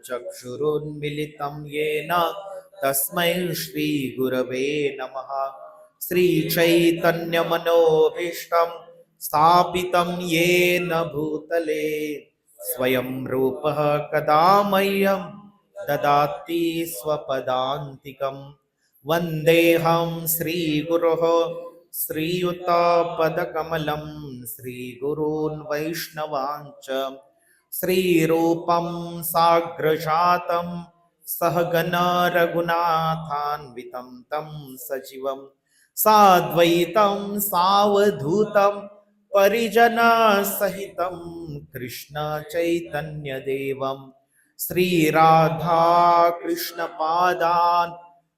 चक्षुरुन्मिलितं येन तस्मै श्रीगुरवे नमः। श्रीचैतन्यमनोभीष्टं स्थापितं येन भूतले स्वयं रूपः कदा मह्यं ददाति स्वपदान्तिकं। वन्देऽहं श्रीगुरोः श्रीयुतपदकमलं श्रीगुरून् वैष्णवांच श्रीरूपं साग्रजातं सहगण रघुनाथान्वितं तं सजीवं साद्वैतं सावधूतं परिजनसहितं कृष्ण चैतन्यदेवं श्रीराधा कृष्णपादान्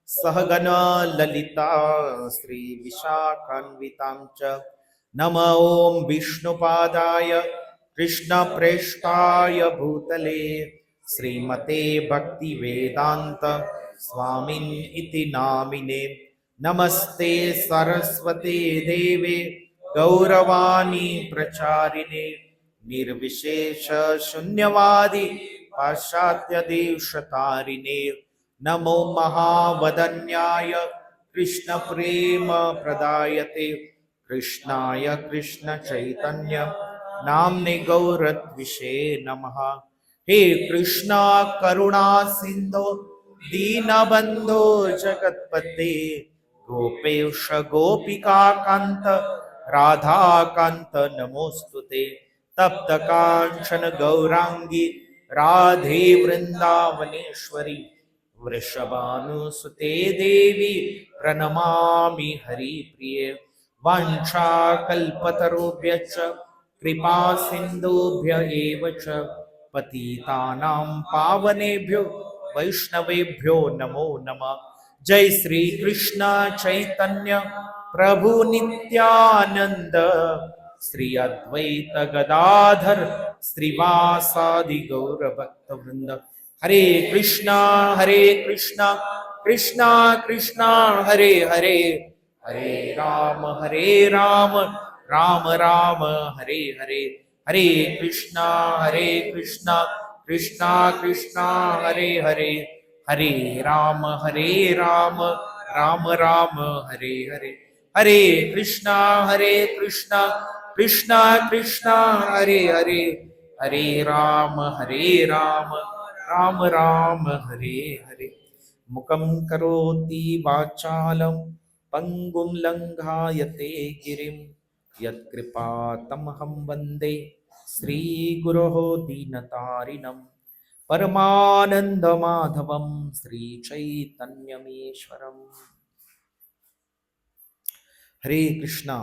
सहगण ललिता श्रीविशाखान्वितां च। नमो ॐ विष्णुपादाय कृष्णप्रेष्ठाय भूतले श्रीमते भक्तिवेदान्त स्वामिन् इति नामिने। नमस्ते सरस्वते देवे गौरवाणी प्रचारिणे निर्विशेष शून्यवादी पाश्चात्य देशतारिणे। नमो महावदन्याय कृष्ण प्रेम प्रदायते कृष्णाय कृष्ण चैतन्य नाम्ने गौरत्विषे नमः। हे कृष्णा करुणा सिंधो दीनबंधो जगत्पते गोपेश गोपिका कांत राधा कांत नमोस्तुते। तप्त कांचन गौरांगी राधे वृंदावनेश्वरी वृषभानुसुते देवी प्रणमामि हरिप्रिये। वाञ्छाकल्पतरुभ्यश्च कृपा सिन्धुभ्य एव च पतितानां पावनेभ्यो वैष्णवेभ्यो नमो नमः। जय श्री कृष्ण चैतन्य प्रभु नित्यानंद श्री अद्वैत गदाधर श्रीवासादि गौर भक्त वृंद। हरे कृष्णा कृष्णा कृष्णा हरे हरे हरे राम राम राम हरे हरे। हरे कृष्णा कृष्णा कृष्णा हरे हरे हरे राम राम राम हरे हरे। हरे कृष्णा कृष्णा कृष्णा हरे हरे हरे राम राम हरे हरे। मुखं करोति वाचालं पंगुं लंघायते गिरिं यत्कृपातमहं वन्दे श्रीगुरोः दीनतारिणं परमानन्दमाधवं श्रीचैतन्यमीश्वरम्। हरे कृष्णा।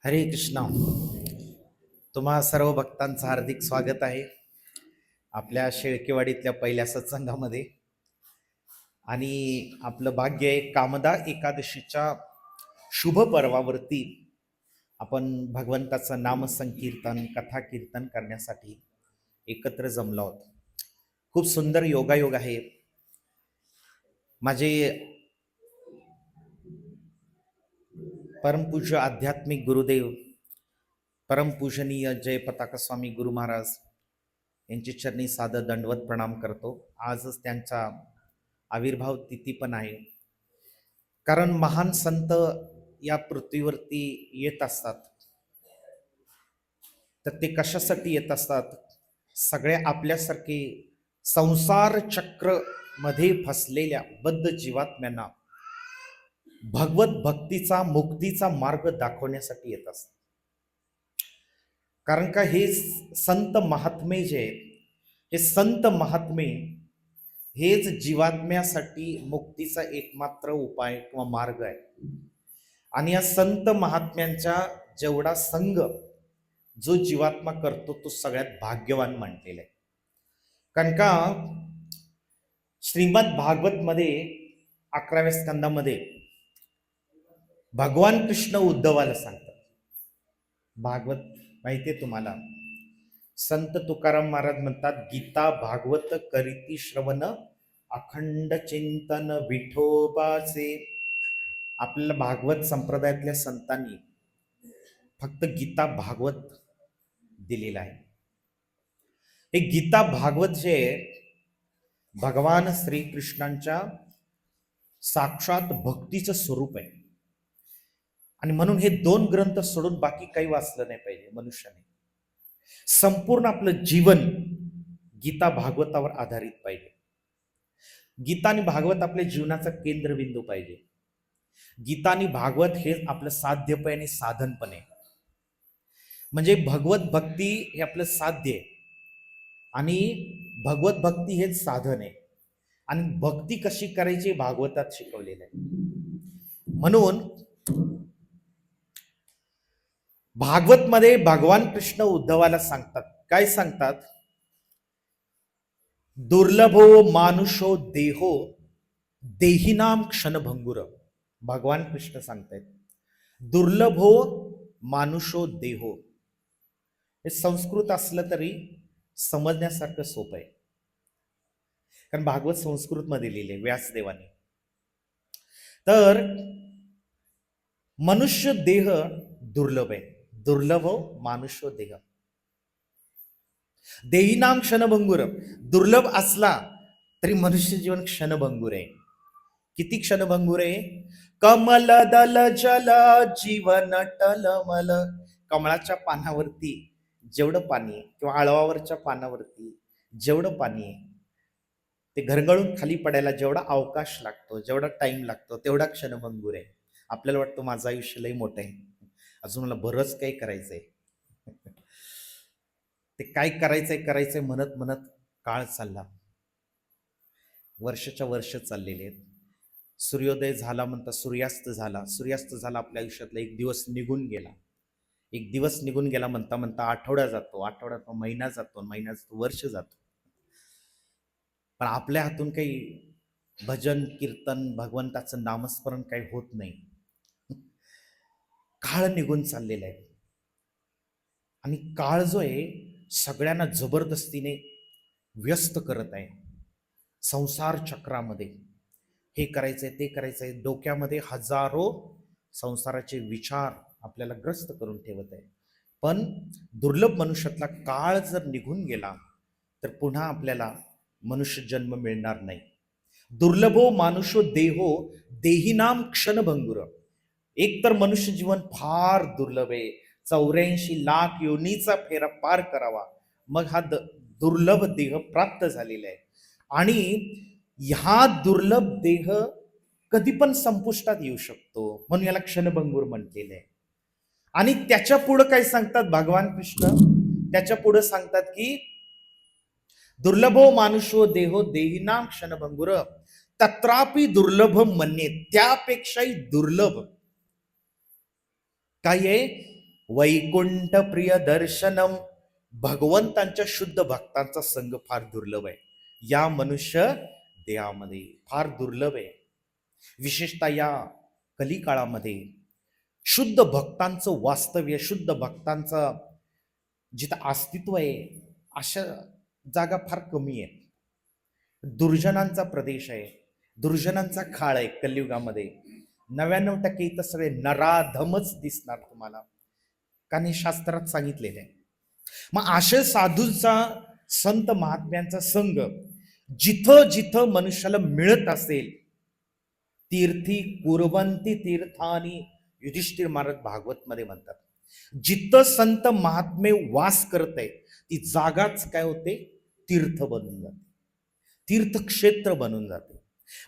हरे कृष्णा। तुम्हा सर्व भक्तांचं हार्दिक स्वागत आहे आपल्या शेळकेवाडीतल्या पहिल्या सत्संगामध्ये। आणि आपलं भाग्य आहे कामदा एकादशीच्या शुभ पर्वावरती आपण भगवंताचं नामसंकीर्तन कथा कीर्तन करण्यासाठी एकत्र जमलो आहोत। खूप सुंदर योगायोग आहे। माझे परमपूज्य आध्यात्मिक गुरुदेव परमपूजनीय जय पताका स्वामी गुरु महाराज यांची चरणी सादर दंडवत प्रणाम करतो। आजच त्यांचा आविर्भाव तिथी पण आहे। कारण महान संत या पृथ्वीवरती येत असतात तर ते कशासाठी येत असतात? सगळ्या आपल्यासारखे संसार चक्र मध्ये फसलेल्या बद्ध जीवात्म्यांना भगवत भक्तीचा मुक्तीचा मार्ग दाखवण्यासाठी येत असतात। कारण का हे संत महात्मे जे हे संत महात्मे हेच जीवात्म्यासाठी मुक्तीचा एकमात्र उपाय किंवा मार्ग आहे। आणि या संत महात्म्यांचा जेवढा संग जो जीवात्मा करतो तो सगळ्यात भाग्यवान मानलेला आहे। कारण का श्रीमद भागवत मध्ये 11व्या स्कंदामध्ये भगवान कृष्ण उद्धवाला सांगतात भागवत माहितीये तुम्हाला? संत तुकाराम महाराज म्हणतात, गीता भागवत करीती श्रवण, अखंड चिंतन विठोबाचे. आपल्याला भागवत संप्रदायातल्या संतांनी फक्त गीता भागवत दिलेला आहे. हे गीता भागवत जे भगवान श्रीकृष्णांच्या साक्षात भक्तीचं स्वरूप आहे. आणि म्हणून हे 2 ग्रंथ सोडून बाकी काही वाचलं नाही पाहिजे मनुष्याने. संपूर्ण आपलं जीवन गीता भागवतावर आधारित पाहिजे. गीता आणि भागवत आपल्या जीवनाचा केंद्रबिंदू पाहिजे. गीता आणि भागवत हे आपलं साध्यपण आणि साधनपण आहे. म्हणजे भगवत भक्ती हे आपलं साध्य आहे आणि भगवत भक्ती हेच साधन आहे. आणि भक्ती कशी करायची भागवतात शिकवलेलं आहे. म्हणून भागवत मध्ये भगवान कृष्ण उद्धवाला सांगतात, काय सांगतात? दुर्लभो मानुषो देहो देहिनाम क्षणभंगुर. भगवान कृष्ण सांगतायत दुर्लभो मानुषो देहो. हे संस्कृत असलं तरी समजण्यासारखं सोपं आहे, कारण भागवत संस्कृत मध्ये लिहिले व्यासदेवाने. तर मनुष्य देह दुर्लभ आहे. दुर्लभ मानुष्य देह देहिनाम क्षणभंगुर. दुर्लभ असला तरी मनुष्य जीवन क्षणभंगुर आहे. किती क्षणभंगुर आहे? कमल दल जल जीवन टलमल. कमळाच्या पानावरती जेवढं पाणी आहे किंवा आळवावरच्या पानावरती जेवढं पाणी आहे ते घरगळून खाली पडायला जेवढा अवकाश लागतो, जेवढा टाइम लागतो, तेवढा क्षणभंगुर आहे. आपल्याला वाटतं माझं आयुष्य लई मोठं आहे, अजून मला बरंच काही करायचंय. ते काय करायचंय म्हणत म्हणत काळ चालला. वर्षाच्या वर्ष चाललेले आहेत. सूर्योदय झाला म्हणता सूर्यास्त झाला. सूर्यास्त झाला, आपल्या आयुष्यातला एक दिवस निघून गेला. एक दिवस निघून गेला म्हणता म्हणता आठवडा जातो. आठवड्यात महिना जातो. महिन्यात वर्ष जातो. पण आपल्या हातून काही भजन कीर्तन भगवंताचं नामस्मरण काही होत नाही. काळ निघून चाललेला आहे. आणि काळ जो आहे सगळ्यांना जबरदस्तीने व्यस्त करत आहे. संसार चक्रामध्ये हे करायचंय ते करायचंय, डोक्यामध्ये हजारो संसाराचे विचार आपल्याला ग्रस्त करून ठेवत आहे. पण दुर्लभ मनुष्यातला काळ जर निघून गेला तर पुन्हा आपल्याला मनुष्य जन्म मिळणार नाही. दुर्लभो मानुषो देहो देहिनाम क्षणभंगुर. एक तर मनुष्य जीवन फार दुर्लभ आहे. 84 लाख योनीचा फेरा पार करावा मग हा दुर्लभ देह प्राप्त झालेला आहे. आणि हा दुर्लभ देह कधी पण संपुष्टात येऊ शकतो, म्हणून याला क्षणभंगूर म्हटलेलं आहे. आणि त्याच्या पुढे काय सांगतात भगवान कृष्ण? त्याच्या पुढे सांगतात की दुर्लभो मानुषो देहो देहिनाम क्षणभंगुर तत्रापि दुर्लभ मन्ये. त्यापेक्षाही दुर्लभ काय आहे? वैकुंठ प्रिय दर्शनम. भगवंतांच्या शुद्ध भक्तांचा संग फार दुर्लभ आहे. या मनुष्य देहामध्ये फार दुर्लभ आहे. विशेषतः या कलिकाळामध्ये शुद्ध भक्तांचं वास्तव्य, शुद्ध भक्तांचं जिथं अस्तित्व आहे अशा जागा फार कमी आहेत. दुर्जनांचा प्रदेश आहे, दुर्जनांचा काळ आहे कलियुगामध्ये. 99% इथं सगळे नराधमच दिसणार तुम्हाला, कारण हे शास्त्रात सांगितलेलं आहे. मग अशा साधूंचा संत महात्म्यांचा संघ जिथं जिथं मनुष्याला मिळत असेल, तीर्थी कुर्वंती तीर्थानी. युधिष्ठिर महाराज भागवत मध्ये म्हणतात, जिथं संत महात्मे वास करत आहे ती जागाच काय होते? तीर्थ बनून जाते, तीर्थक्षेत्र बनून जाते.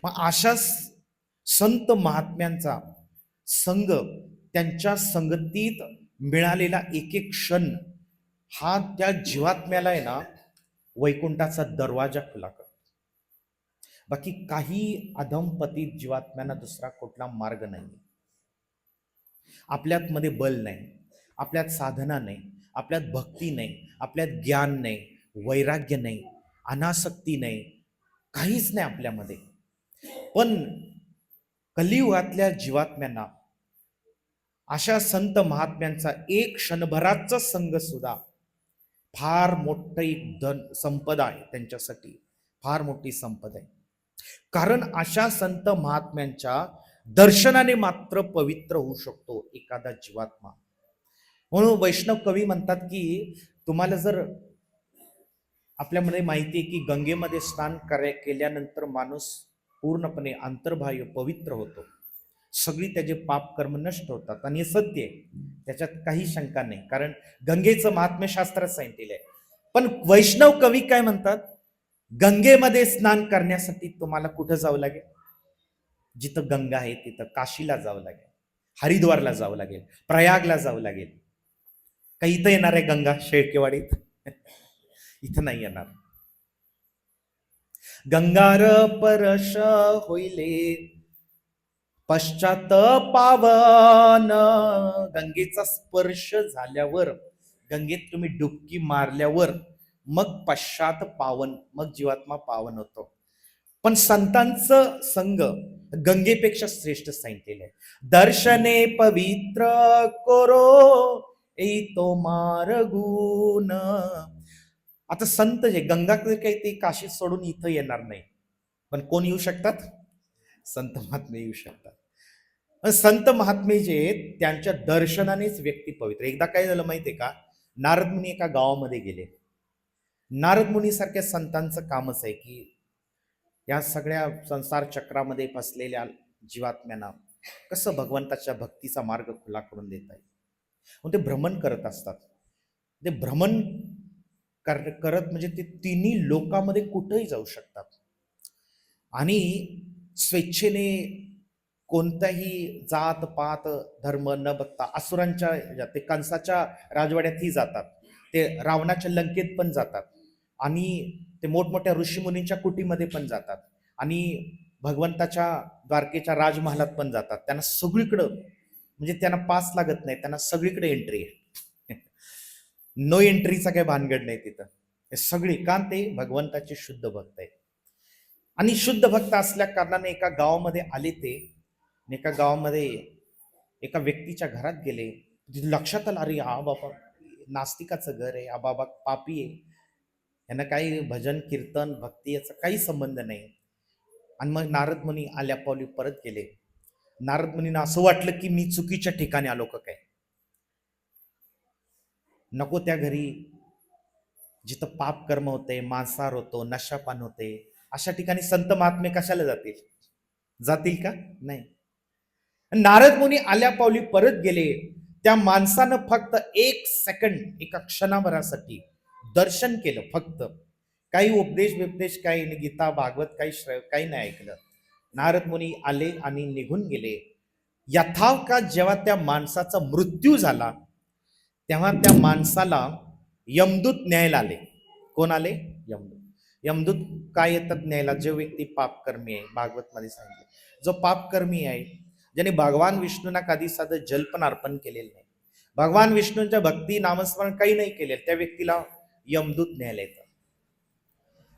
मग अशा संत महात्म्यांचा संघ, त्यांच्या संगतीत मिळालेला एक एक क्षण हा त्या जीवात्म्याला आहे ना वैकुंठाचा दरवाजा खुला करतो. बाकी काही अधमपतीत जीवात्म्यांना दुसरा कुठला मार्ग नाही. आपल्यात मध्ये बल नाही, आपल्यात साधना नाही, आपल्यात भक्ती नाही, आपल्यात ज्ञान नाही, वैराग्य नाही, अनासक्ती नाही, काहीच नाही आपल्यामध्ये. पण कलियुगातल्या जीवात्म्यांना अशा संत महात्म्यांचा एक क्षणभराचा संघ सुद्धा फार मोठं एक संपदा आहे, त्यांच्यासाठी फार मोठी संपदा आहे. कारण अशा संत महात्म्यांच्या दर्शनाने मात्र पवित्र होऊ शकतो एखादा जीवात्मा. म्हणून वैष्णव कवी म्हणतात की तुम्हाला जर आपल्यामध्ये माहिती आहे की गंगेमध्ये स्नान केल्यानंतर माणूस पूर्णपणे अंतर्बाह्य पवित्र होतो, सगळी त्याचे पाप कर्म नष्ट होतात, आणि हे सत्य आहे, त्याच्यात काही शंका नाही, कारण गंगेचं महात्म्य शास्त्रात सांगितलेलं आहे. पण वैष्णव कवी काय म्हणतात, गंगेमध्ये स्नान करण्यासाठी तुम्हाला कुठं जावं लागेल, जिथं गंगा आहे तिथं काशीला जावं लागेल, हरिद्वारला जावं लागेल, प्रयागला जावं लागेल. काही इथं येणार आहे गंगा शेळकेवाडीत? इथं नाही येणार. गंगार परश होईले पश्चात पावन. गंगेचा स्पर्श झाल्यावर, गंगेत तुम्ही डुबकी मारल्यावर मग पश्चात पावन, मग जीवात्मा पावन होतो. पण संतांचं संघ गंगेपेक्षा श्रेष्ठ सांगितलेलं आहे. दर्शने पवित्र कोरो तो मार्गून. आता संत जे गंगा काही ते काशी सोडून इथं येणार नाही, पण कोण येऊ शकतात? संत महात्मे येऊ शकतात. संत महात्मे जे त्यांच्या दर्शनानेच व्यक्ती पवित्र. एकदा काय झालं माहितीये का, नारद मुनी एका गावामध्ये गेले. नारद मुनी सारख्या संतांचं कामच आहे की या सगळ्या संसार चक्रामध्ये फसलेल्या जीवात्म्यांना कसं भगवंताच्या भक्तीचा मार्ग खुला करून देता येईल. मग ते भ्रमण करत असतात. ते भ्रमण करत म्हणजे ते तिन्ही लोकांमध्ये कुठेही जाऊ शकतात आणि स्वेच्छेने कोणताही जात पात धर्म न बघता असुरांच्या ते कंसाच्या राजवाड्यातही जातात, ते रावणाच्या लंकेत पण जातात, आणि ते मोठमोठ्या ऋषीमुनींच्या कुटीमध्ये पण जातात, आणि भगवंताच्या द्वारकेच्या राजमहालात पण जातात. त्यांना सगळीकडं म्हणजे त्यांना पास लागत नाही, त्यांना सगळीकडे एंट्री आहे. नो एंट्रीचा काही भानगड नाही तिथं. हे सगळी कारण ते भगवंताचे शुद्ध भक्त आहेत. आणि शुद्ध भक्त असल्या कारणाने एका गावामध्ये आले ते, एका गावामध्ये एका व्यक्तीच्या घरात गेले. लक्षात आलं, अरे हा बाबा नास्तिकाचं घर आहे, हा बाबा पापी आहे, यांना काही भजन कीर्तन भक्ती याचा काही संबंध नाही. आणि मग नारद मुनी आल्या पावली परत गेले. नारद मुनींना असं वाटलं की मी चुकीच्या ठिकाणी आलो का काय, नको त्या घरी जिथं पाप कर्म होते, मांसाहार होतो, नशापान होते, अशा ठिकाणी संत महात्मे कशाला जातील? जातील का? नाही. नारद मुनी आल्या पावली परत गेले. त्या माणसानं फक्त 1 सेकंड, एका क्षणाभरासाठी दर्शन केलं फक्त. काही उपदेश काही नाही, गीता भागवत काही नाही ऐकलं. नारद मुनी आले आणि निघून गेले. यथावकाळ जेव्हा त्या माणसाचा मृत्यू झाला तेव्हा त्या माणसाला यमदूत न्यायला आले. कोण आले? यमदूत. यमदूत काय येतात न्यायला? जो व्यक्ती पापकर्मी आहे, भागवत मध्ये सांगितले, जो पापकर्मी आहे, ज्याने भगवान विष्णूंना कधी साधं जल पण अर्पण केलेलं नाही, भगवान विष्णूंच्या भक्ती नामस्मरण काही नाही केलेलं, त्या व्यक्तीला यमदूत न्यायला येतात.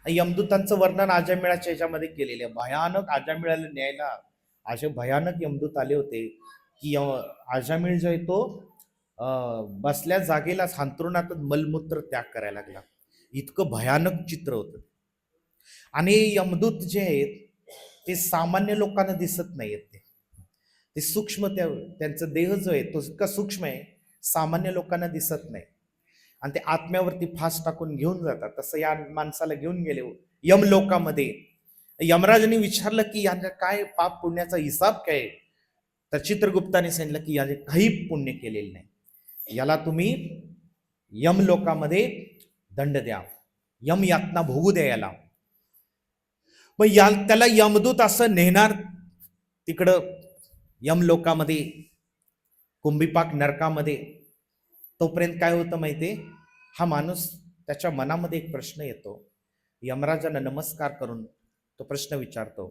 यमदूतांचं वर्णन आजामिळाच्या याच्यामध्ये केलेलं आहे. भयानक आजामिळाला न्यायला असे भयानक यमदूत आले होते की आजामिळ जो आहे तो बसल्या जागेला अंथरुणातच मलमूत्र त्याग करायला लागला. इतकं भयानक चित्र होतं. आणि यमदूत जे आहेत ते सामान्य लोकांना दिसत नाहीत, ते सूक्ष्म, त्यांचा देह जो आहे तो इतका सूक्ष्म आहे, सामान्य लोकांना दिसत नाही, आणि ते आत्म्यावरती फास टाकून घेऊन जातात. तसं या माणसाला घेऊन गेले यमलोकामध्ये. यमराजांनी विचारलं की यांना काय पाप पुण्याचा हिसाब काय? तर चित्रगुप्ताने सांगितलं की याने काही पुण्य केलेलं नाही, याला तुम्ही यमलोकामध्ये दंड द्या, यम यातना भोगू द्या याला. मग त्याला यमदूत असं नेणार तिकडं यमलोकामध्ये, कुंभीपाक नरकामध्ये. तोपर्यंत काय होतं माहितीये, हा माणूस त्याच्या मनामध्ये एक प्रश्न येतो. यमराजांना नमस्कार करून तो प्रश्न विचारतो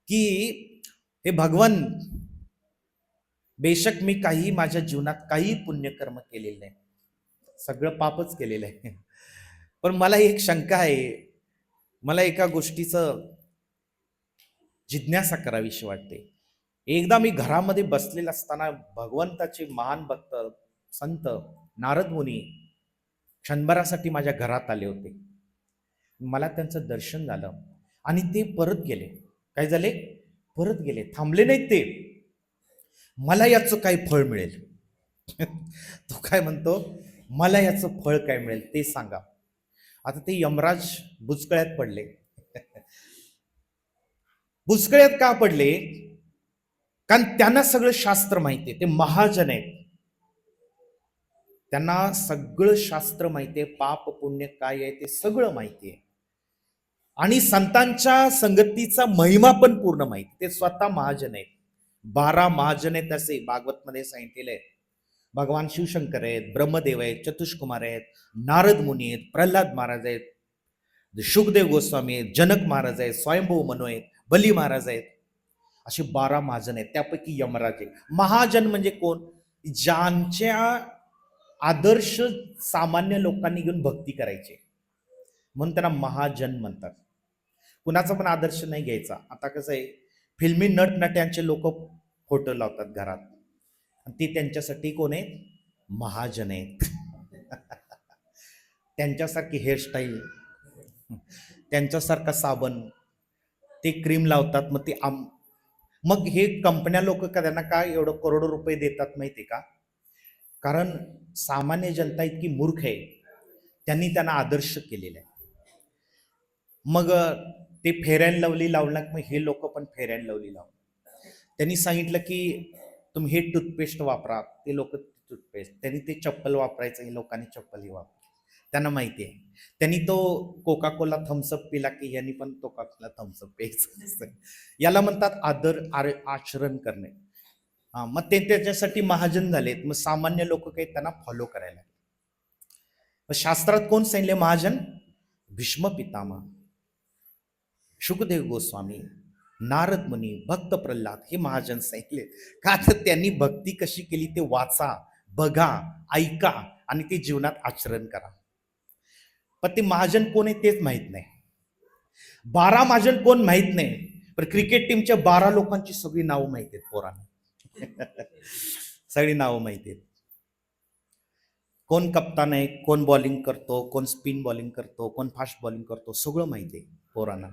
की हे भगवान, बेशक मी काही माझ्या जीवनात काही पुण्यकर्म केलेलं नाही, सगळं पापच केलेलं आहे, पण मला एक शंका आहे, मला एका गोष्टीचं जिज्ञासा करावीशी वाटते. एकदा मी घरामध्ये बसलेला असताना भगवंताचे महान भक्त संत नारद मुनी क्षणभरासाठी माझ्या घरात आले होते. मला त्यांचं दर्शन झालं आणि ते परत गेले. काय झाले? परत गेले, थांबले नाहीत ते. मला याचं काय फळ मिळेल? तो काय म्हणतो, मला याचं फळ काय मिळेल ते सांगा. आता ते यमराज बुचकळ्यात पडले. बुचकळ्यात का पडले? कारण त्यांना सगळं शास्त्र माहितीये, ते महाजन आहेत. त्यांना सगळं शास्त्र माहितीये, पाप पुण्य काय आहे ते सगळं माहितीये, आणि संतांच्या संगतीचा महिमा पण पूर्ण माहिती. ते स्वतः महाजन आहेत. 12 महाजन आहेत असे भागवत मध्ये सांगितलेले आहेत. भगवान शिवशंकर आहेत, ब्रह्मदेव आहेत, चतुष्कुमार आहेत, नारद मुनी आहेत, प्रल्हाद महाराज आहेत, शुकदेव गोस्वामी आहेत, जनक महाराज आहेत, स्वयंभू मनु आहेत, बली महाराज आहेत. असे 12 महाजन आहेत. त्यापैकी यमराज आहे. महाजन म्हणजे कोण? ज्यांच्या आदर्श सामान्य लोकांनी घेऊन भक्ती करायची, म्हणून त्यांना महाजन म्हणतात. कुणाचा पण आदर्श नाही घ्यायचा. आता कसं आहे, फिल्मी नटनट्यांचे लोक फोटो लावतात घरात, आणि ते त्यांच्यासाठी कोण आहेत? महाजन आहेत. त्यांच्यासारखी हेअरस्टाईल, त्यांच्यासारखा साबण, ते क्रीम लावतात. मग हे कंपन्या लोक का त्यांना काय एवढं करोडो रुपये देतात माहिती का? कारण सामान्य जनता इतकी मूर्ख आहे, त्यांनी त्यांना आदर्श केलेला आहे. मग ते फेअर अँड लवली लावला, मग हे लोक पण फेअर अँड लवली लावतात. त्यांनी सांगितलं की तुम्ही हे टूथपेस्ट वापरा, ते लोक टूथपेस्ट. त्यांनी ते चप्पल वापरायचं, हे लोकांनी चप्पल वापरायचं. त्यांना माहिती आहे. त्यांनी तो कोका कोला थम्सअप पिला की यांनी पण कोका कोला थम्सअप प्यायचं. याला म्हणतात आचरण करणे. मग ते त्याच्यासाठी महाजन झालेत. मग सामान्य लोक काही त्यांना फॉलो करायला. शास्त्रात कोण सांगितले महाजन? भीष्म पितामह, शुकदेव गोस्वामी, नारद मुनी, भक्त प्रल्हाद, हे महाजन सांगितले. का तर त्यांनी भक्ती कशी केली ते वाचा, बघा, ऐका आणि ते जीवनात आचरण करा. पण ते महाजन कोण आहे तेच माहित नाही. 12 महाजन कोण माहित नाही, पण क्रिकेट टीमच्या 12 लोकांची सगळी नावं माहिती आहेत पोरांना. सगळी नावं माहिती आहेत. कोण कप्तान आहे, कोण बॉलिंग करतो, कोण स्पिन बॉलिंग करतो, कोण फास्ट बॉलिंग करतो, सगळं माहिती आहे पोरांना.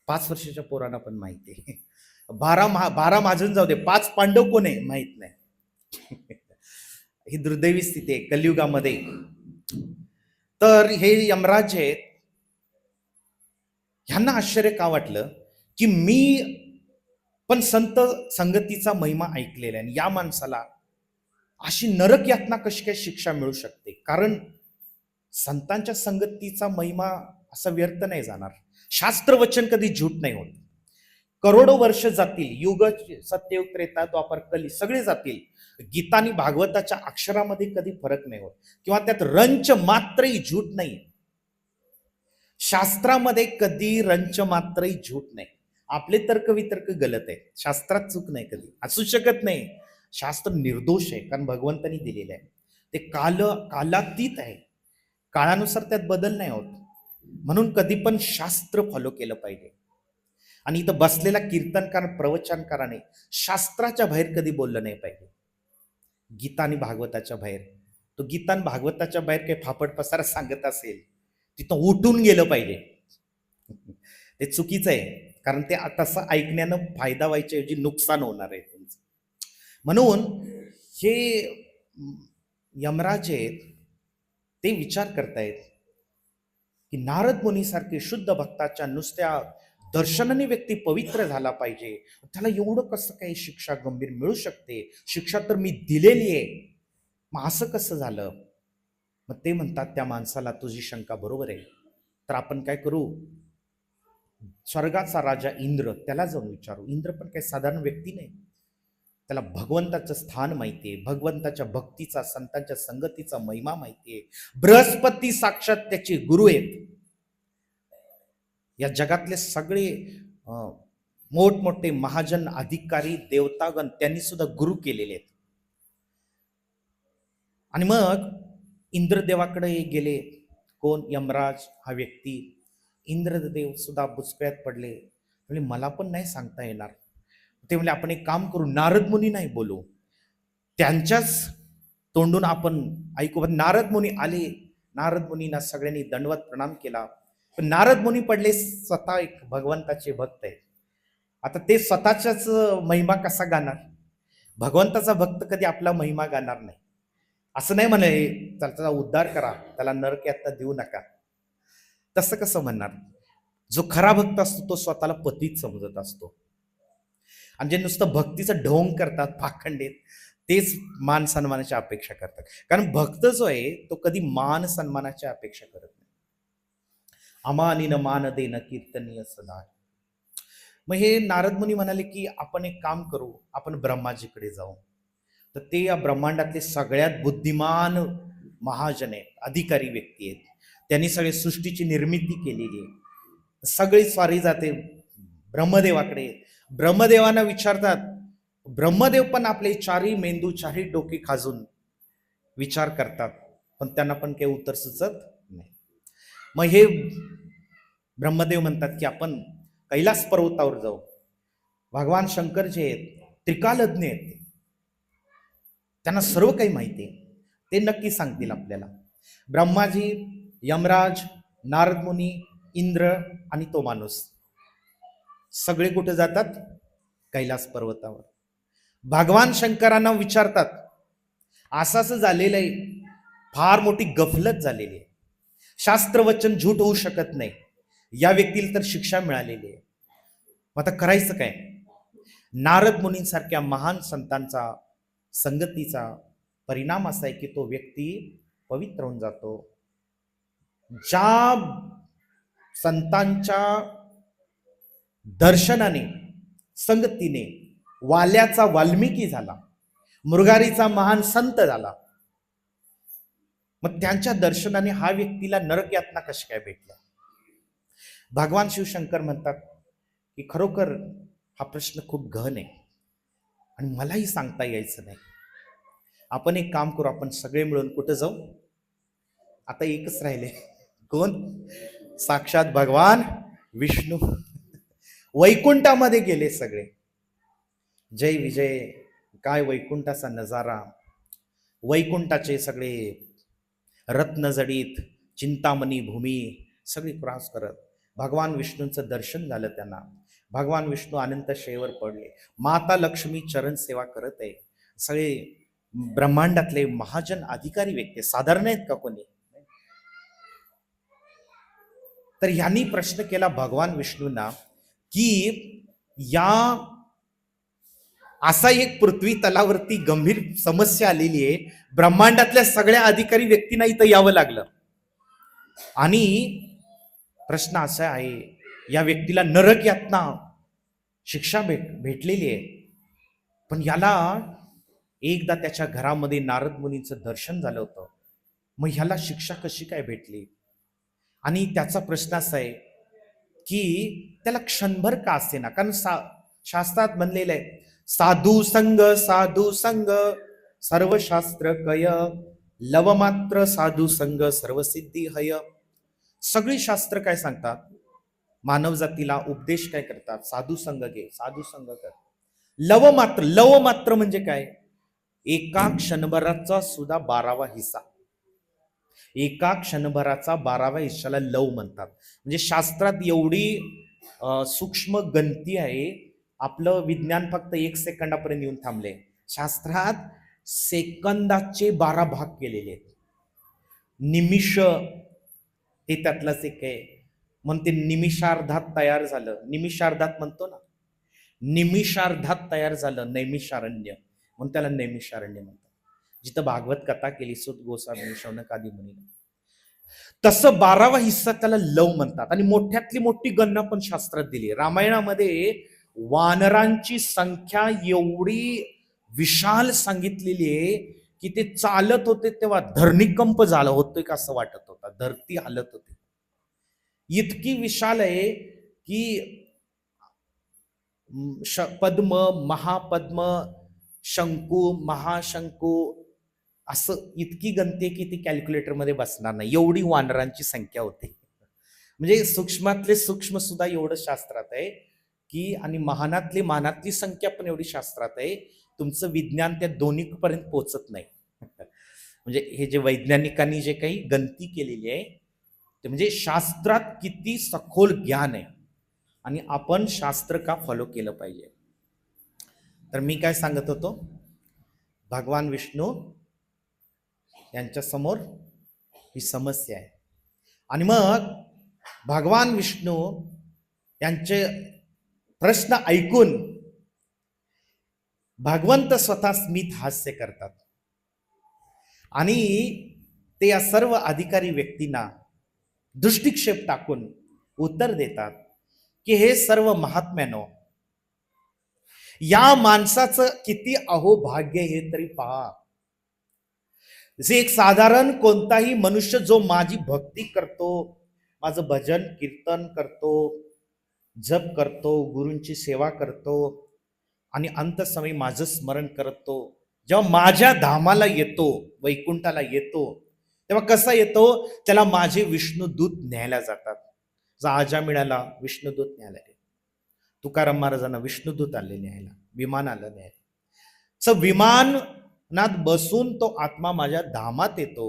5 वर्षाच्या पोरांना पण माहिती आहे. 12 महाजन जाऊ दे, 5 पांडव कोण आहे माहित नाही. ही दुर्दैवी स्थिती आहे कलियुगामध्ये. तर हे यमराज आहेत, ह्यांना आश्चर्य का वाटलं की मी पण संत संगतीचा महिमा ऐकलेला आहे, या माणसाला अशी नरक यातना कशी काय शिक्षा मिळू शकते? कारण संतांच्या संगतीचा महिमा असा व्यर्थ नाही जाणार. शास्त्र वचन कधी झूट नाही होत. करोडो वर्ष जातील, युग, सत्ययुग, त्रेता, द्वापर, कली सगळे जातील, गीता आणि भागवताच्या अक्षरामध्ये कधी फरक नाही होत, किंवा त्यात रंच मात्रही झूट नाही. शास्त्रामध्ये कधी रंच मात्रही झूट नाही. आपले तर्क वितर्क गलत आहे, शास्त्रात चूक नाही, कधी असू शकत नाही. शास्त्र निर्दोष आहे, कारण भगवंतांनी दिलेलं आहे. ते कालातीत आहे, काळानुसार त्यात बदल नाही होत. म्हणून कधी पण शास्त्र फॉलो केलं पाहिजे. आणि इथं बसलेला कीर्तनकार, प्रवचनकाराने शास्त्राच्या बाहेर कधी बोललं नाही पाहिजे. गीता आणि भागवताच्या बाहेर, तो गीता आणि भागवताच्या बाहेर काही फापड पसारा सांगत असेल, तिथं उठून गेलं पाहिजे. ते चुकीचं आहे, कारण ते तसं ऐकण्यानं फायदा व्हायच्या ऐवजी नुकसान होणार आहे तुमचं. म्हणून हे यमराज आहेत, ते विचार करतायत की नारद मुनीसारखे शुद्ध भक्ताच्या नुसत्या दर्शनाने व्यक्ती पवित्र झाला पाहिजे, त्याला एवढं कसं काही शिक्षा गंभीर मिळू शकते? शिक्षा तर मी दिलेली आहे, मग असं कसं झालं? मग ते म्हणतात त्या माणसाला, तुझी शंका बरोबर आहे, तर आपण काय करू, स्वर्गाचा राजा इंद्र, त्याला जाऊन विचारू. इंद्र पण काही साधारण व्यक्ती नाही, त्याला भगवंताचं स्थान माहितीये, भगवंताच्या भक्तीचा, संतांच्या संगतीचा महिमा माहितीये. बृहस्पती साक्षात त्याचे गुरु आहेत. या जगातले सगळे मोठमोठे महाजन, अधिकारी, देवतागण त्यांनी सुद्धा गुरु केलेले आहेत. आणि मग इंद्रदेवाकडे गेले. कोण? यमराज हा व्यक्ती. इंद्रदेव सुद्धा बुचकळ्यात पडले, म्हणजे मला पण नाही सांगता येणार, ते म्हणले आपण एक काम करू, नारद मुनी नाही बोलू, त्यांच्याच तोंडून आपण ऐकू. पण नारद मुनी आले. नारद मुनींना सगळ्यांनी दंडवत प्रणाम केला. पण नारद मुनी पडले स्वतः एक भगवंताचे भक्त आहेत. आता ते स्वतःच्याच महिमा कसा गाणार? भगवंताचा भक्त कधी आपला महिमा गाणार नाही. असं नाही म्हणे त्याचा उद्धार करा, त्याला नरक यातना देऊ नका, तसं कसं म्हणणार? जो खरा भक्त असतो तो स्वतःला पतीत समजत असतो. आणि जे नुसतं भक्तीचं ढोंग करतात पाखंडित, तेच मान सन्मानाची अपेक्षा करतात. कारण भक्त जो आहे तो कधी मान सन्मानाची अपेक्षा करत नाही. अमानिन मान देन कीर्तनीय सदा. मग हे नारद मुनी म्हणाले की आपण एक काम करू, आपण ब्रह्माजीकडे जाऊ. तर ते या ब्रह्मांडातले सगळ्यात बुद्धिमान महाजन आहेत, अधिकारी व्यक्ती आहेत. त्यांनी सगळे सृष्टीची निर्मिती केलेली आहे. सगळी स्वारी जाते ब्रह्मदेवाकडे. ब्रह्मदेवांना विचारतात. ब्रह्मदेव पण आपले चारी मेंदू, चारी डोके खाजून विचार करतात, पण त्यांना पण काही उत्तर सुचत नाही. मग हे ब्रह्मदेव म्हणतात की आपण कैलास पर्वतावर जाऊ. भगवान शंकर जे आहेत त्रिकालज्ञ आहेत, त्यांना सर्व काही माहिती आहे, ते नक्की सांगतील आपल्याला. ब्रह्माजी, यमराज, नारद मुनी, इंद्र आणि तो माणूस सगळे कुठे जातात? कैलास पर्वतावर. भगवान शंकरांना विचारतात, असं असं झालेलं आहे, फार मोठी गफलत झालेली आहे, शास्त्रवचन झूट होऊ शकत नाही, या व्यक्तीला तर शिक्षा मिळालेली आहे, मग आता करायचं काय? नारद मुनींसारख्या महान संतांचा संगतीचा परिणाम असा आहे की तो व्यक्ती पवित्र होऊन जातो. ज्या संतांच्या दर्शनाने, संगतीने वाल्याचा वाल्मिकी झाला, मृगारीचा महान संत झाला, मग त्यांच्या दर्शनाने हा व्यक्तीला नरक यातना कशी काय भेटल्या? भगवान शिवशंकर म्हणतात की खरोखर हा प्रश्न खूप गहन आहे आणि मलाही सांगता यायचं नाही. आपण एक काम करू, आपण सगळे मिळून कुठं जाऊ? आता एकच राहिले. कोण? साक्षात भगवान विष्णू वैकुंठामध्ये गेले सगळे. जय विजय, काय वैकुंठाचा नजारा! वैकुंठाचे सगळे रत्नजडीत चिंतामणी भूमी सगळी क्रॉस करत भगवान विष्णूंचं दर्शन झालं त्यांना. भगवान विष्णू अनंत शयेवर पडले. माता लक्ष्मी चरण सेवा करत आहे. सगळे ब्रह्मांडातले महाजन अधिकारी व्यक्ती, साधारण आहेत का कोणी? तर ह्यांनी प्रश्न केला भगवान विष्णूंना की या असा एक पृथ्वी तलावरती गंभीर समस्या आलेली आहे, ब्रह्मांडातल्या सगळ्या अधिकारी व्यक्तींना इथं यावं लागलं आणि प्रश्न असा आहे, या व्यक्तीला नरक यातना शिक्षा भेटलेली आहे, पण याला एकदा त्याच्या घरामध्ये नारद मुनींचं दर्शन झालं होतं, मग ह्याला शिक्षा कशी काय भेटली? आणि त्याचा प्रश्न असा आहे की त्याला क्षणभर का असेना, कारण शास्त्रात म्हणलेलं आहे साधू संग सर्व शास्त्र कय, लव मात्र साधू संग सर्व सिद्धी हय. सगळी शास्त्र काय सांगतात? मानव जातीला उपदेश काय करतात? साधू संग घे, साधू संग कर. लव मात्र म्हणजे काय? एका क्षणभराचा सुद्धा 12वा हिस्सा, एका क्षणभराचा 12व्या हिस्साला लव म्हणतात. म्हणजे शास्त्रात एवढी सूक्ष्म गणती आहे. आपलं विज्ञान फक्त 1 सेकंदापर्यंत येऊन थांबले. शास्त्रात सेकंदाचे 12 भाग केलेले आहेत. निमिष हे त्यातलंच एक आहे, म्हणून ते निमिषार्धात तयार झालं. निमिषार्धात म्हणतो ना, निमिषार्धात तयार झालं नैमिषारण्य, म्हणून त्याला नैमिषारण्य म्हणतात. जिथं भागवत कथा केली सुत गोसावी शौनक आदी मुनीने, तसं 12वा हिस्सा त्याला लव म्हणतात. आणि मोठ्यातली मोठी गणना पण शास्त्रात दिली. रामायणामध्ये वानरांची संख्या एवढी विशाल सांगितलेली आहे की ते चालत होते तेव्हा धरणीकंप झाला होतोय का असं वाटत होता, धरती हालत होती. इतकी विशाल आहे की पद्म, महापद्म, शंकू, महाशंकू असं इतकी गणती की ती कॅल्क्युलेटरमध्ये बसणार नाही, एवढी वानरांची संख्या होती. म्हणजे सूक्ष्मातले सूक्ष्म सुद्धा एवढं शास्त्रात आहे की आणि महानातली संख्या पण एवढी शास्त्रात आहे, तुमचं विज्ञान त्या दोन्ही पर्यंत पोहोचत नाही. म्हणजे हे जे वैज्ञानिकांनी जे काही गणती केलेली आहे ते म्हणजे शास्त्रात किती सखोल ज्ञान आहे आणि आपण शास्त्र का फॉलो केलं पाहिजे. तर मी काय सांगत होतो, भगवान विष्णू यांच्या समोर ही समस्या आहे आणि मग भगवान विष्णू यांचे प्रश्न ऐकून भगवंत स्वतः स्मित हास्य करतात आणि ते या सर्व अधिकारी व्यक्तींना दृष्टिक्षेप टाकून उत्तर देतात की हे सर्व महात्म्यानो, या माणसाचं किती अहोभाग्य हे तरी पहा. जे एक साधारण कोणताही मनुष्य जो माझी भक्ती करतो, माझं भजन कीर्तन करतो, जप करतो, गुरूंची सेवा करतो आणि अंतसमयी माझं स्मरण करतो, जेव्हा माझ्या धामाला येतो, वैकुंठाला येतो, तेव्हा कसा येतो, त्याला माझे विष्णुदूत न्यायला जातात. आजा मिळाला विष्णुदूत न्यायला, तुकाराम महाराजांना विष्णुदूत आले न्यायला, विमान आलं न्यायला. विमानात बसून तो आत्मा माझ्या धामात येतो.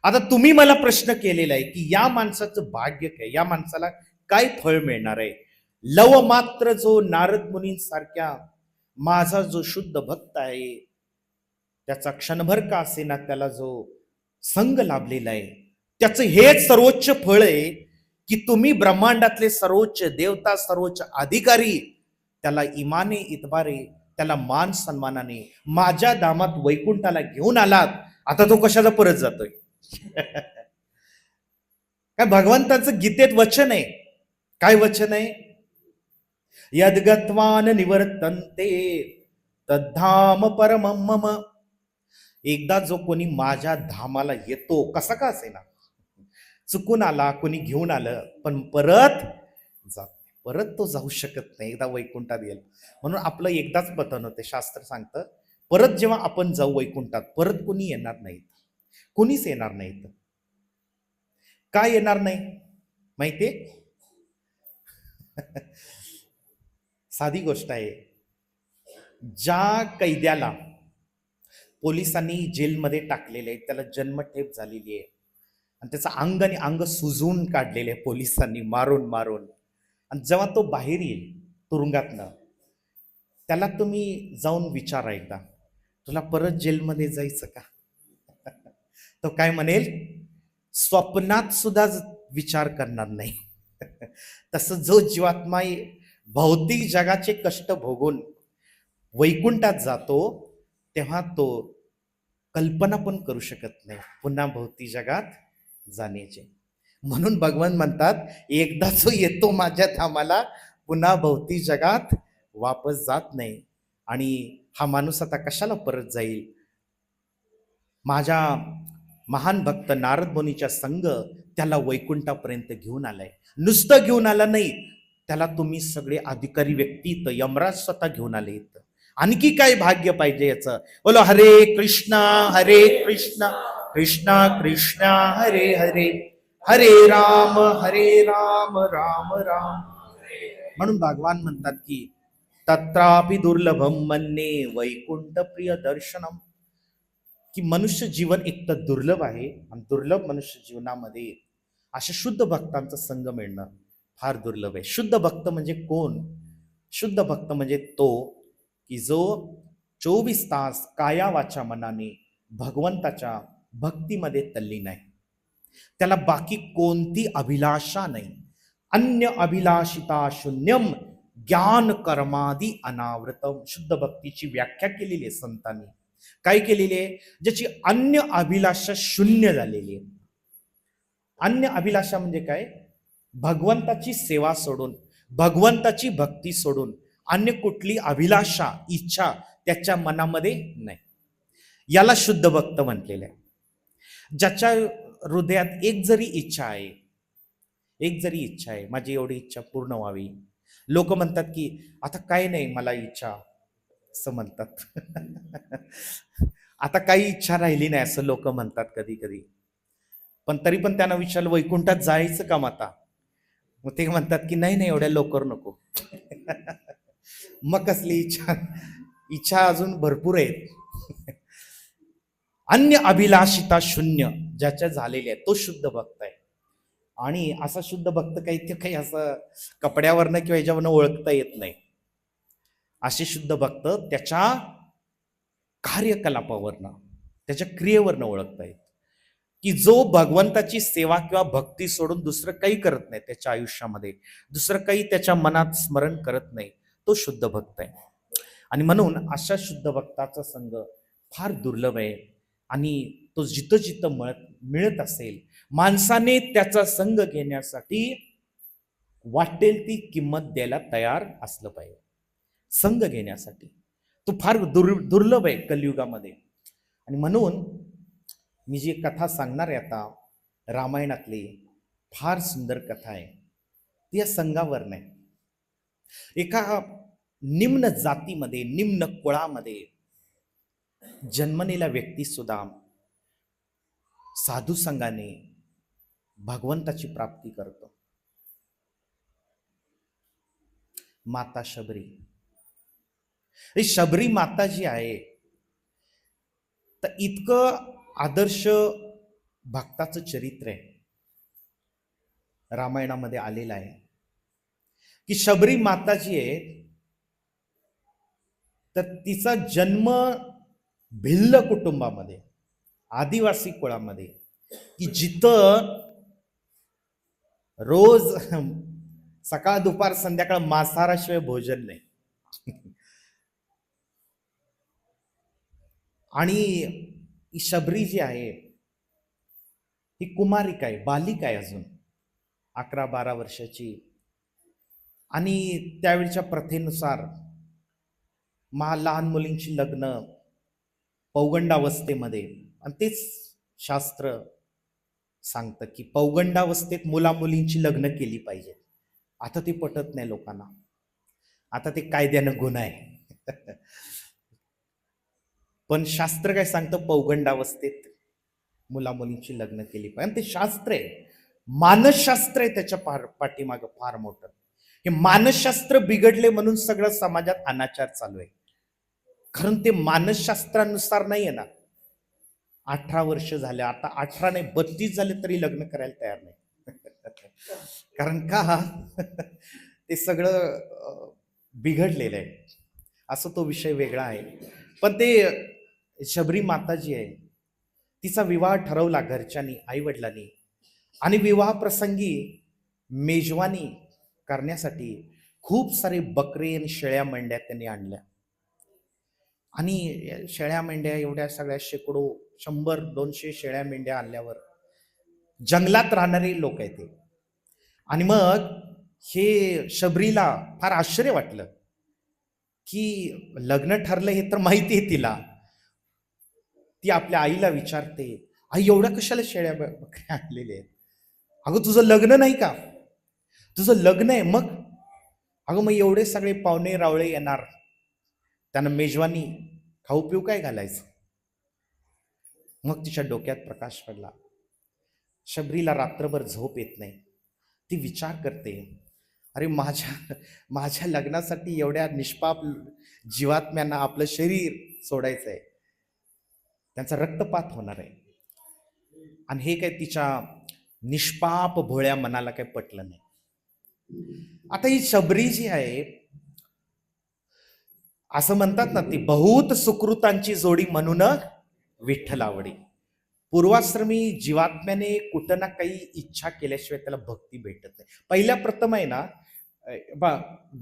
आता तुम्ही मला प्रश्न केलेला आहे की या माणसाचं भाग्य काय, या माणसाला काय फळ मिळणार आहे. लव मात्र जो नारद मुनींसारख्या माझा जो शुद्ध भक्त आहे, त्याचा क्षणभर का असेना त्याला जो संग लाभलेला आहे, त्याचं हेच सर्वोच्च फळ आहे की तुम्ही ब्रह्मांडातले सर्वोच्च देवता, सर्वोच्च अधिकारी त्याला इमाने इतबारे, त्याला मान सन्मानाने माझ्या धामात वैकुंठाला घेऊन आलात. आता तो कशाला परत जातोय. काय भगवंताचं गीतेत वचन आहे. काय वचन आहे, यद्गत्वान निवर्तन्ते तद्धाम परमं मम. एकदा जो कोणी माझ्या धामाला येतो, कसा का असेना, चुकून आला, कोणी घेऊन आलं, पण परत परत तो जाऊ शकत नाही. एकदा वैकुंठात गेला म्हणून आपलं एकदाच पतन होते. शास्त्र सांगतं परत जेव्हा आपण जाऊ वैकुंठात, परत कोणी येणार नाहीत, कोणीच येणार नाहीत. काय येणार नाही माहितीये, साधी गोष्ट आहे. ज्या कैद्याला पोलिसांनी जेलमध्ये टाकलेले आहे, त्याला जन्मठेप झालेली आहे आणि त्याचं अंग आणि अंग सुजून काढलेले आहे पोलिसांनी मारून मारून, आणि जेव्हा तो बाहेर येईल तुरुंगातनं, त्याला तुम्ही जाऊन विचारा एकदा, तुला परत जेलमध्ये जायचं का. तो काय म्हणेल, स्वप्नात सुद्धा विचार करणार नाही. तसं जो जीवात्मा भौतिक जगाचे कष्ट भोगून वैकुंठात जातो, तेव्हा तो कल्पना पण करू शकत नाही पुन्हा भौतिक जगात जाण्याचे. म्हणून भगवान म्हणतात, एकदा जो येतो माझ्या धामाला, पुन्हा भौतिक जगात वापस जात नाही. आणि हा माणूस आता कशाला परत जाईल. माझ्या महान भक्त नारद मुनीच्या संग त्याला वैकुंठापर्यंत घेऊन आलाय. नुसतं घेऊन आला नाही, त्याला तुम्ही सगळे अधिकारी व्यक्ती तर यमराज स्वतः घेऊन आले. आणखी काय भाग्य पाहिजे याचं. बोलो हरे कृष्णा कृष्णा कृष्णा हरे हरे, हरे राम राम राम. म्हणून भगवान म्हणतात की तत्रापि दुर्लभम मन्ये वैकुंठ प्रिय दर्शनम, की मनुष्य जीवन एक तर दुर्लभ आहे आणि दुर्लभ मनुष्य जीवनामध्ये अशा शुद्ध भक्तांचा संग मिळणं फार दुर्लभ आहे. शुद्ध भक्त म्हणजे कोण. शुद्ध भक्त म्हणजे तो की जो 24 तास काया वाचा मनाने भगवंताच्या भक्तीमध्ये तल्लीन आहे. त्याला बाकी कोणती अभिलाषा नाही. अन्य अभिलाषिता शून्यम ज्ञान कर्मादि अनावृतम. शुद्ध भक्तीची व्याख्या केलेली आहे संतांनी. काय केलेली आहे, ज्याची अन्य अभिलाषा शून्य झालेली आहे. अन्य अभिलाषा म्हणजे काय, भगवंताची सेवा सोडून, भगवंताची भक्ती सोडून अन्य कुठली अभिलाषा इच्छा त्याच्या मनामध्ये नाही. याला शुद्ध भक्त म्हटलेलं आहे. ज्याच्या हृदयात एक जरी इच्छा आहे, माझी एवढी इच्छा पूर्ण व्हावी. लोक म्हणतात की आता काय नाही मला इच्छा, असं म्हणतात. आता काही इच्छा राहिली नाही असं लोक म्हणतात कधी कधी. पण तरी पण त्यांना विचारलं वैकुंठात जायचं का माता, मग ते म्हणतात की नाही एवढ्या लवकर नको. मग कसली इच्छा? इच्छा अजून भरपूर आहेत. अन्य अभिलाषिता शून्य ज्याच्या झालेले आहे तो शुद्ध भक्त आहे. आणि असा शुद्ध भक्त काही ते काही असं कपड्यावरनं किंवा याच्यावरनं ओळखता येत नाही. असे शुद्ध भक्त त्याच्या कार्यकलापावरनं, त्याच्या क्रियेवरनं ओळखता येत, की जो भगवंताची सेवा किंवा भक्ती सोडून दुसरं काही करत नाही त्याच्या आयुष्यामध्ये, दुसरं काही त्याच्या मनात स्मरण करत नाही, तो शुद्ध भक्त आहे. आणि म्हणून अशा शुद्ध भक्ताचा संग फार दुर्लभ आहे. आणि तो जिथं जिथं मिळत असेल, माणसाने त्याचा संग घेण्यासाठी वाटेल ती किंमत द्यायला तयार असलं पाहिजे. संग घेण्यासाठी तो फार दुर्लभ आहे कलियुगामध्ये. आणि म्हणून मी जी कथा सांगणार आहे आता, रामायणातली फार सुंदर कथा आहे. ती या संघावर नाही, एका निम्न जातीमध्ये, निम्न कुळामध्ये जन्मलेला व्यक्ती सुद्धा साधू संघाने भगवंताची प्राप्ती करतो. माता शबरी. ही शबरी माता जी आहे, तर इतकं आदर्श भक्ताचं चरित्र आहे रामायणामध्ये आलेलं आहे, की शबरी माता जी आहे, तर तिचा जन्म भिल्ल कुटुंबामध्ये, आदिवासी कुळामध्ये, की जिथं रोज सकाळ दुपार संध्याकाळ मांसाहाराशिवाय भोजन नाही. आणि ही शबरी जी आहे ही कुमारिका आहे, बालिका आहे, अजून 11-12 वर्षाची. आणि त्यावेळच्या प्रथेनुसार लहान मुलींची लग्न पौगंडावस्थेमध्ये, आणि तेच शास्त्र सांगतं की पौगंडावस्थेत मुलामुलींची लग्न केली पाहिजे. आता ते पटत नाही लोकांना, आता ते कायद्यानं गुन्हा आहे. पण शास्त्र काय सांगतं? पौगंडावस्थेत मुलामुलींची लग्न केली पाहिजे. आणि ते शास्त्र आहे, मानसशास्त्र आहे त्याच्या पाठीमागं फार मोठं. हे मानसशास्त्र बिघडले म्हणून सगळं समाजात अनाचार चालू आहे. कारण ते मानसशास्त्रानुसार नाही आहे ना. 18 वर्ष झाले, आता 18 नाही 32 झाले तरी लग्न करायला तयार नाही. कारण का? ते सगळं बिघडलेलं आहे. असं तो विषय वेगळा आहे. पण ते शबरी माता जी आहे, तिचा विवाह ठरवला घरच्यांनी, आई वडिलांनी. आणि विवाह प्रसंगी मेजवानी करण्यासाठी खूप सारे बकरे आणि शेळ्या मेंढ्या त्यांनी आणल्या. आणि शेळ्या मेंढ्या एवढ्या सगळ्या शेकडो, 100-200 शेळ्या मेंढ्या आणल्यावर जंगलात राहणारे लोक आहेत ते. आणि मग हे शबरीला फार आश्चर्य वाटलं की लग्न ठरलं हे तर माहिती आहे तिला. ती आपल्या आईला विचारते, आई एवढ्या कशाला शेळ्या बकऱ्या आणलेल्या आहेत? अगं तुझं लग्न नाही का? तुझं लग्न आहे मग? अगं मग एवढे सगळे पाहुणे रावळे येणार, त्यांना मेजवानी खाऊ पिऊ काय घालायचं? मग तिच्या डोक्यात प्रकाश पडला. शबरीला रात्रभर झोप येत नाही. ती विचार करते, अरे माझ्या लग्नासाठी एवढ्या निष्पाप जीवात्म्यांना आपलं शरीर सोडायचं आहे, त्यांचा रक्तपात होणार आहे. आणि हे काय तिच्या निष्पाप भोळ्या मनाला काही पटलं नाही. आता ही शबरी जी आहे, असं म्हणतात ना, ती बहुत सुकृतांची जोडी म्हणून विठ्ठल आवडी. पूर्वाश्रमी जीवात्म्याने कुठं ना काही इच्छा केल्याशिवाय त्याला भक्ती भेटत नाही. पहिल्या प्रथम आहे ना,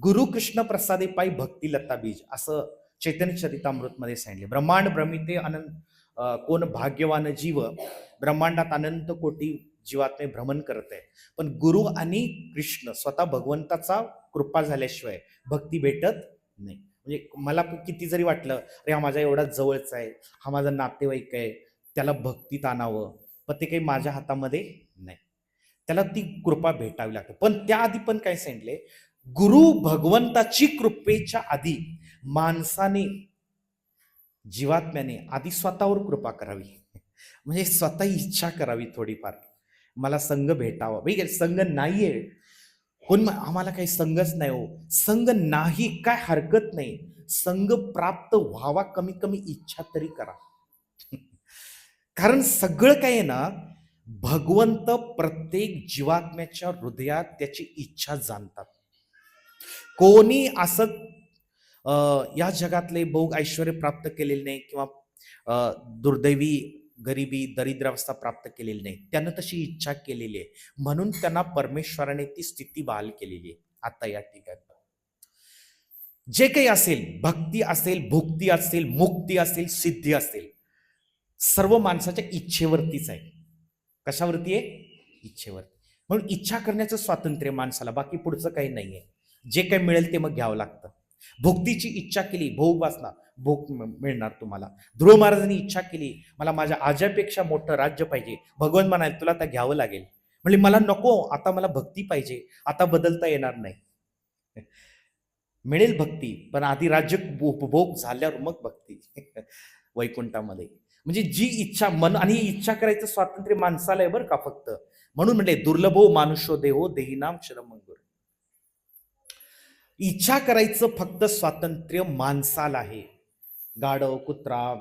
गुरु कृष्ण प्रसादे पायी भक्ती लता बीज, असं चैतन्य चरितामृत मध्ये सांगितले. ब्रह्मांड भ्रमिते अनंत कोण भाग्यवान जीव, ब्रह्मांडात अनंत कोटी जीवात्मे भ्रमण करत आहे, पण गुरु आणि कृष्ण स्वतः भगवंताचा कृपा झाल्याशिवाय भक्ती भेटत नाही. म्हणजे मला किती जरी वाटलं, अरे हा माझा एवढा जवळचा आहे, हा माझा नातेवाईक आहे, त्याला भक्तीत आणावं, पण ते काही माझ्या हातामध्ये नाही. त्याला ती कृपा भेटावी लागते. पण त्याआधी पण काय सांगितले, गुरु भगवंताची कृपेच्या आधी माणसाने, जीवात्म्याने आधी स्वतःवर कृपा करावी. म्हणजे स्वतः इच्छा करावी थोडीफार, मला संघ भेटावा. संघ नाहीये, आम्हाला काही संघच नाही हो. संघ नाही काय हरकत नाही, संघ प्राप्त व्हावा, कमी कमी इच्छा तरी करा. कारण सगळं काय आहे ना, भगवंत प्रत्येक जीवात्म्याच्या हृदयात त्याची इच्छा जाणतात. कोणी असं या जगातले भोग ऐश्वर प्राप्त केलेले नाही किंवा दुर्दैवी गरिबी दरिद्रावस्था प्राप्त केलेली नाही, त्यानं तशी इच्छा केलेली आहे, म्हणून त्यांना परमेश्वराने ती स्थिती बहाल केलेली आहे. आता या ठिकाणी जे काही असेल, भक्ती असेल, भुक्ती असेल, मुक्ती असेल, सिद्धी असेल, सर्व माणसाच्या इच्छेवरतीच आहे. कशावरती आहे? इच्छेवरती. म्हणून इच्छा करण्याचं स्वातंत्र्य माणसाला, बाकी पुढचं काही नाहीये. जे काही मिळेल ते मग घ्यावं लागतं. भुक्तीची इच्छा केली, भोग वाचला, भोग मिळणार तुम्हाला. ध्रुव महाराजांनी इच्छा केली, मला माझ्या आज्यापेक्षा मोठं राज्य पाहिजे. भगवान म्हणाले तुला आता घ्यावं लागेल. म्हणजे मला नको, आता मला भक्ती पाहिजे, आता बदलता येणार नाही. मिळेल भक्ती, पण आधी राज्य उपभोग झाल्यावर मग भक्ती. वैकुंठामध्ये. म्हणजे जी इच्छा मन, आणि इच्छा करायचं स्वातंत्र्य माणसाला आहे बरं का फक्त. म्हणून म्हणले दुर्लभो मानुष्यो देहो देहीनाम शरमंगुर. इच्छा करायचं फक्त स्वातंत्र्य माणसाला आहे. गाढव, कुत्रा,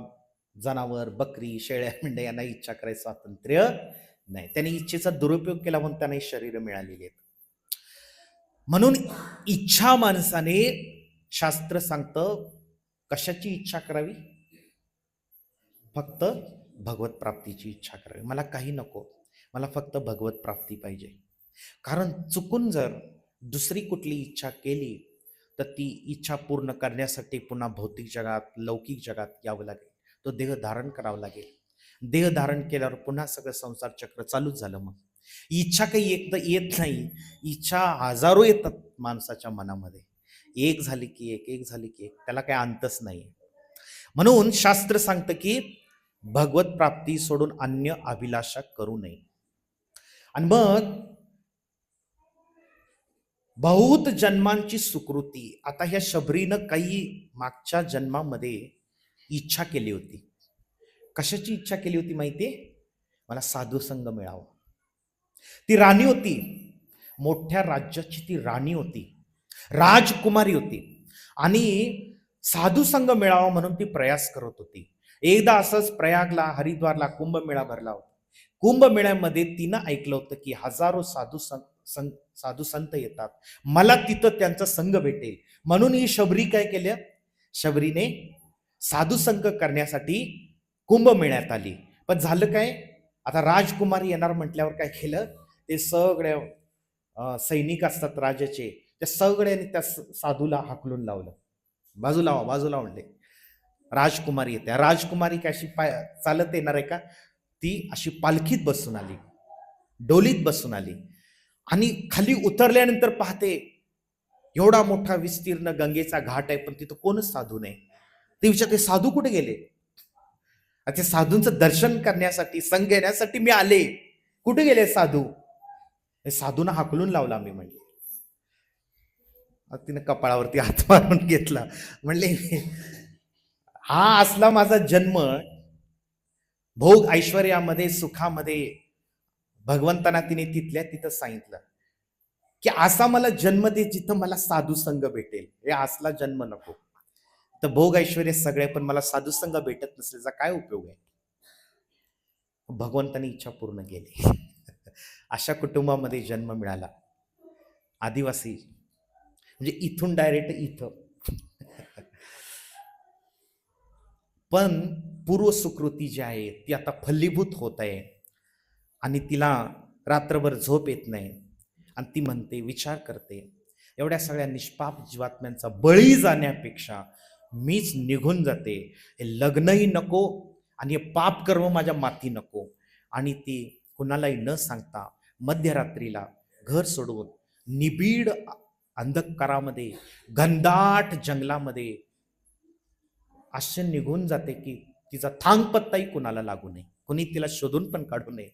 जनावर, बकरी, शेळ्या, मेंढ्या यांना इच्छा करायचं स्वातंत्र्य नाही. त्यांनी इच्छेचा दुरुपयोग केला म्हणून त्यांना शरीर मिळालेली आहेत. म्हणून इच्छा माणसाने, शास्त्र सांगतं कशाची इच्छा करावी? फक्त भगवत प्राप्तीची इच्छा करावी. मला काही नको, मला फक्त भगवत प्राप्ती पाहिजे. कारण चुकून जर दुसरी कुठली इच्छा केली तर ती इच्छा पूर्ण करण्यासाठी पुन्हा भौतिक जगात, लौकिक जगात यावं लागेल. तो देह धारण करावा लागेल. देह धारण केल्यावर पुन्हा सगळं संसार चक्र चालूच झालं. मग इच्छा काही एकदा येत नाही, इच्छा हजारो येतात माणसाच्या मनामध्ये. एक झाली की एक, एक झाली की एक, त्याला काही अंतच नाही. म्हणून शास्त्र सांगतं की भगवत प्राप्ती सोडून अन्य अभिलाषा करू नये. आणि मग बहुत जन्मांची सुकृती. आता ह्या शबरीनं काही मागच्या जन्मामध्ये इच्छा केली होती. कशाची इच्छा केली होती माहितीये? मला साधू संघ मिळावा. ती राणी होती, मोठ्या राज्याची ती राणी होती, राजकुमारी होती, आणि साधू संघ मिळावा म्हणून ती प्रयास करत होती. एकदा असंच प्रयागला, हरिद्वारला कुंभमेळा भरला होता. कुंभमेळ्यामध्ये तिनं ऐकलं होतं की हजारो साधू संत येतात, मला तिथं त्यांचा संघ भेटेल. म्हणून ही शबरी काय केलं? शबरीने साधू संघ करण्यासाठी कुंभमेळ्यात आली. पण झालं काय? आता राजकुमारी येणार म्हटल्यावर काय केलं? ते सगळ्या सैनिक असतात राजाचे, त्या सगळ्यांनी त्या साधूला हाकलून लावलं. बाजूला व्हा, बाजूला म्हणले. राजकुमारी येते. राजकुमारी काय अशी चालत येणार आहे का? ती अशी पालखीत बसून आली, डोलीत बसून आली. आणि खाली उतरल्यानंतर पाहते एवढा मोठा विस्तीर्ण गंगेचा घाट आहे, पण तिथं कोणच साधू नाही. ते विचारते साधू कुठे गेले? ते साधूंचं दर्शन करण्यासाठी, संग घेण्यासाठी मी आले, कुठे गेले साधू? साधूंना हाकलून लावला मी. म्हणले, तिने कपाळावरती हात मारून घेतला. म्हणले हा असला माझा जन्म, भोग ऐश्वर्यामध्ये, सुखामध्ये. भगवंतांना तिने तिथल्या तिथं सांगितलं की असा मला जन्म दे जिथं मला साधू संघ भेटेल. हे असला जन्म नको. तर भोग ऐश्वर्य सगळे, पण मला साधू संघ भेटत नसल्याचा काय उपयोग आहे? भगवंतानी इच्छा पूर्ण केली. अशा कुटुंबामध्ये जन्म मिळाला. आदिवासी, म्हणजे इथून डायरेक्ट इथं. पण पूर्व सुकृती जी आहे ती आता फलीभूत होत आहे, आणि तिला रात्रभर झोप येत नाही. आणि ती म्हणते, विचार करते, एवढ्या सगळ्या निष्पाप जीवात्म्यांचा बळी जाण्यापेक्षा मीच निघून जाते. हे लग्नही नको आणि हे पाप कर्म माझ्या माथी नको. आणि ती कुणालाही न सांगता मध्यरात्रीला घर सोडून निबिड अंधकारामध्ये, घनदाट जंगलामध्ये असे निघून जाते की तिचा थांगपत्ताही कुणाला लागू नये, कुणी तिला शोधून पण काढू नये.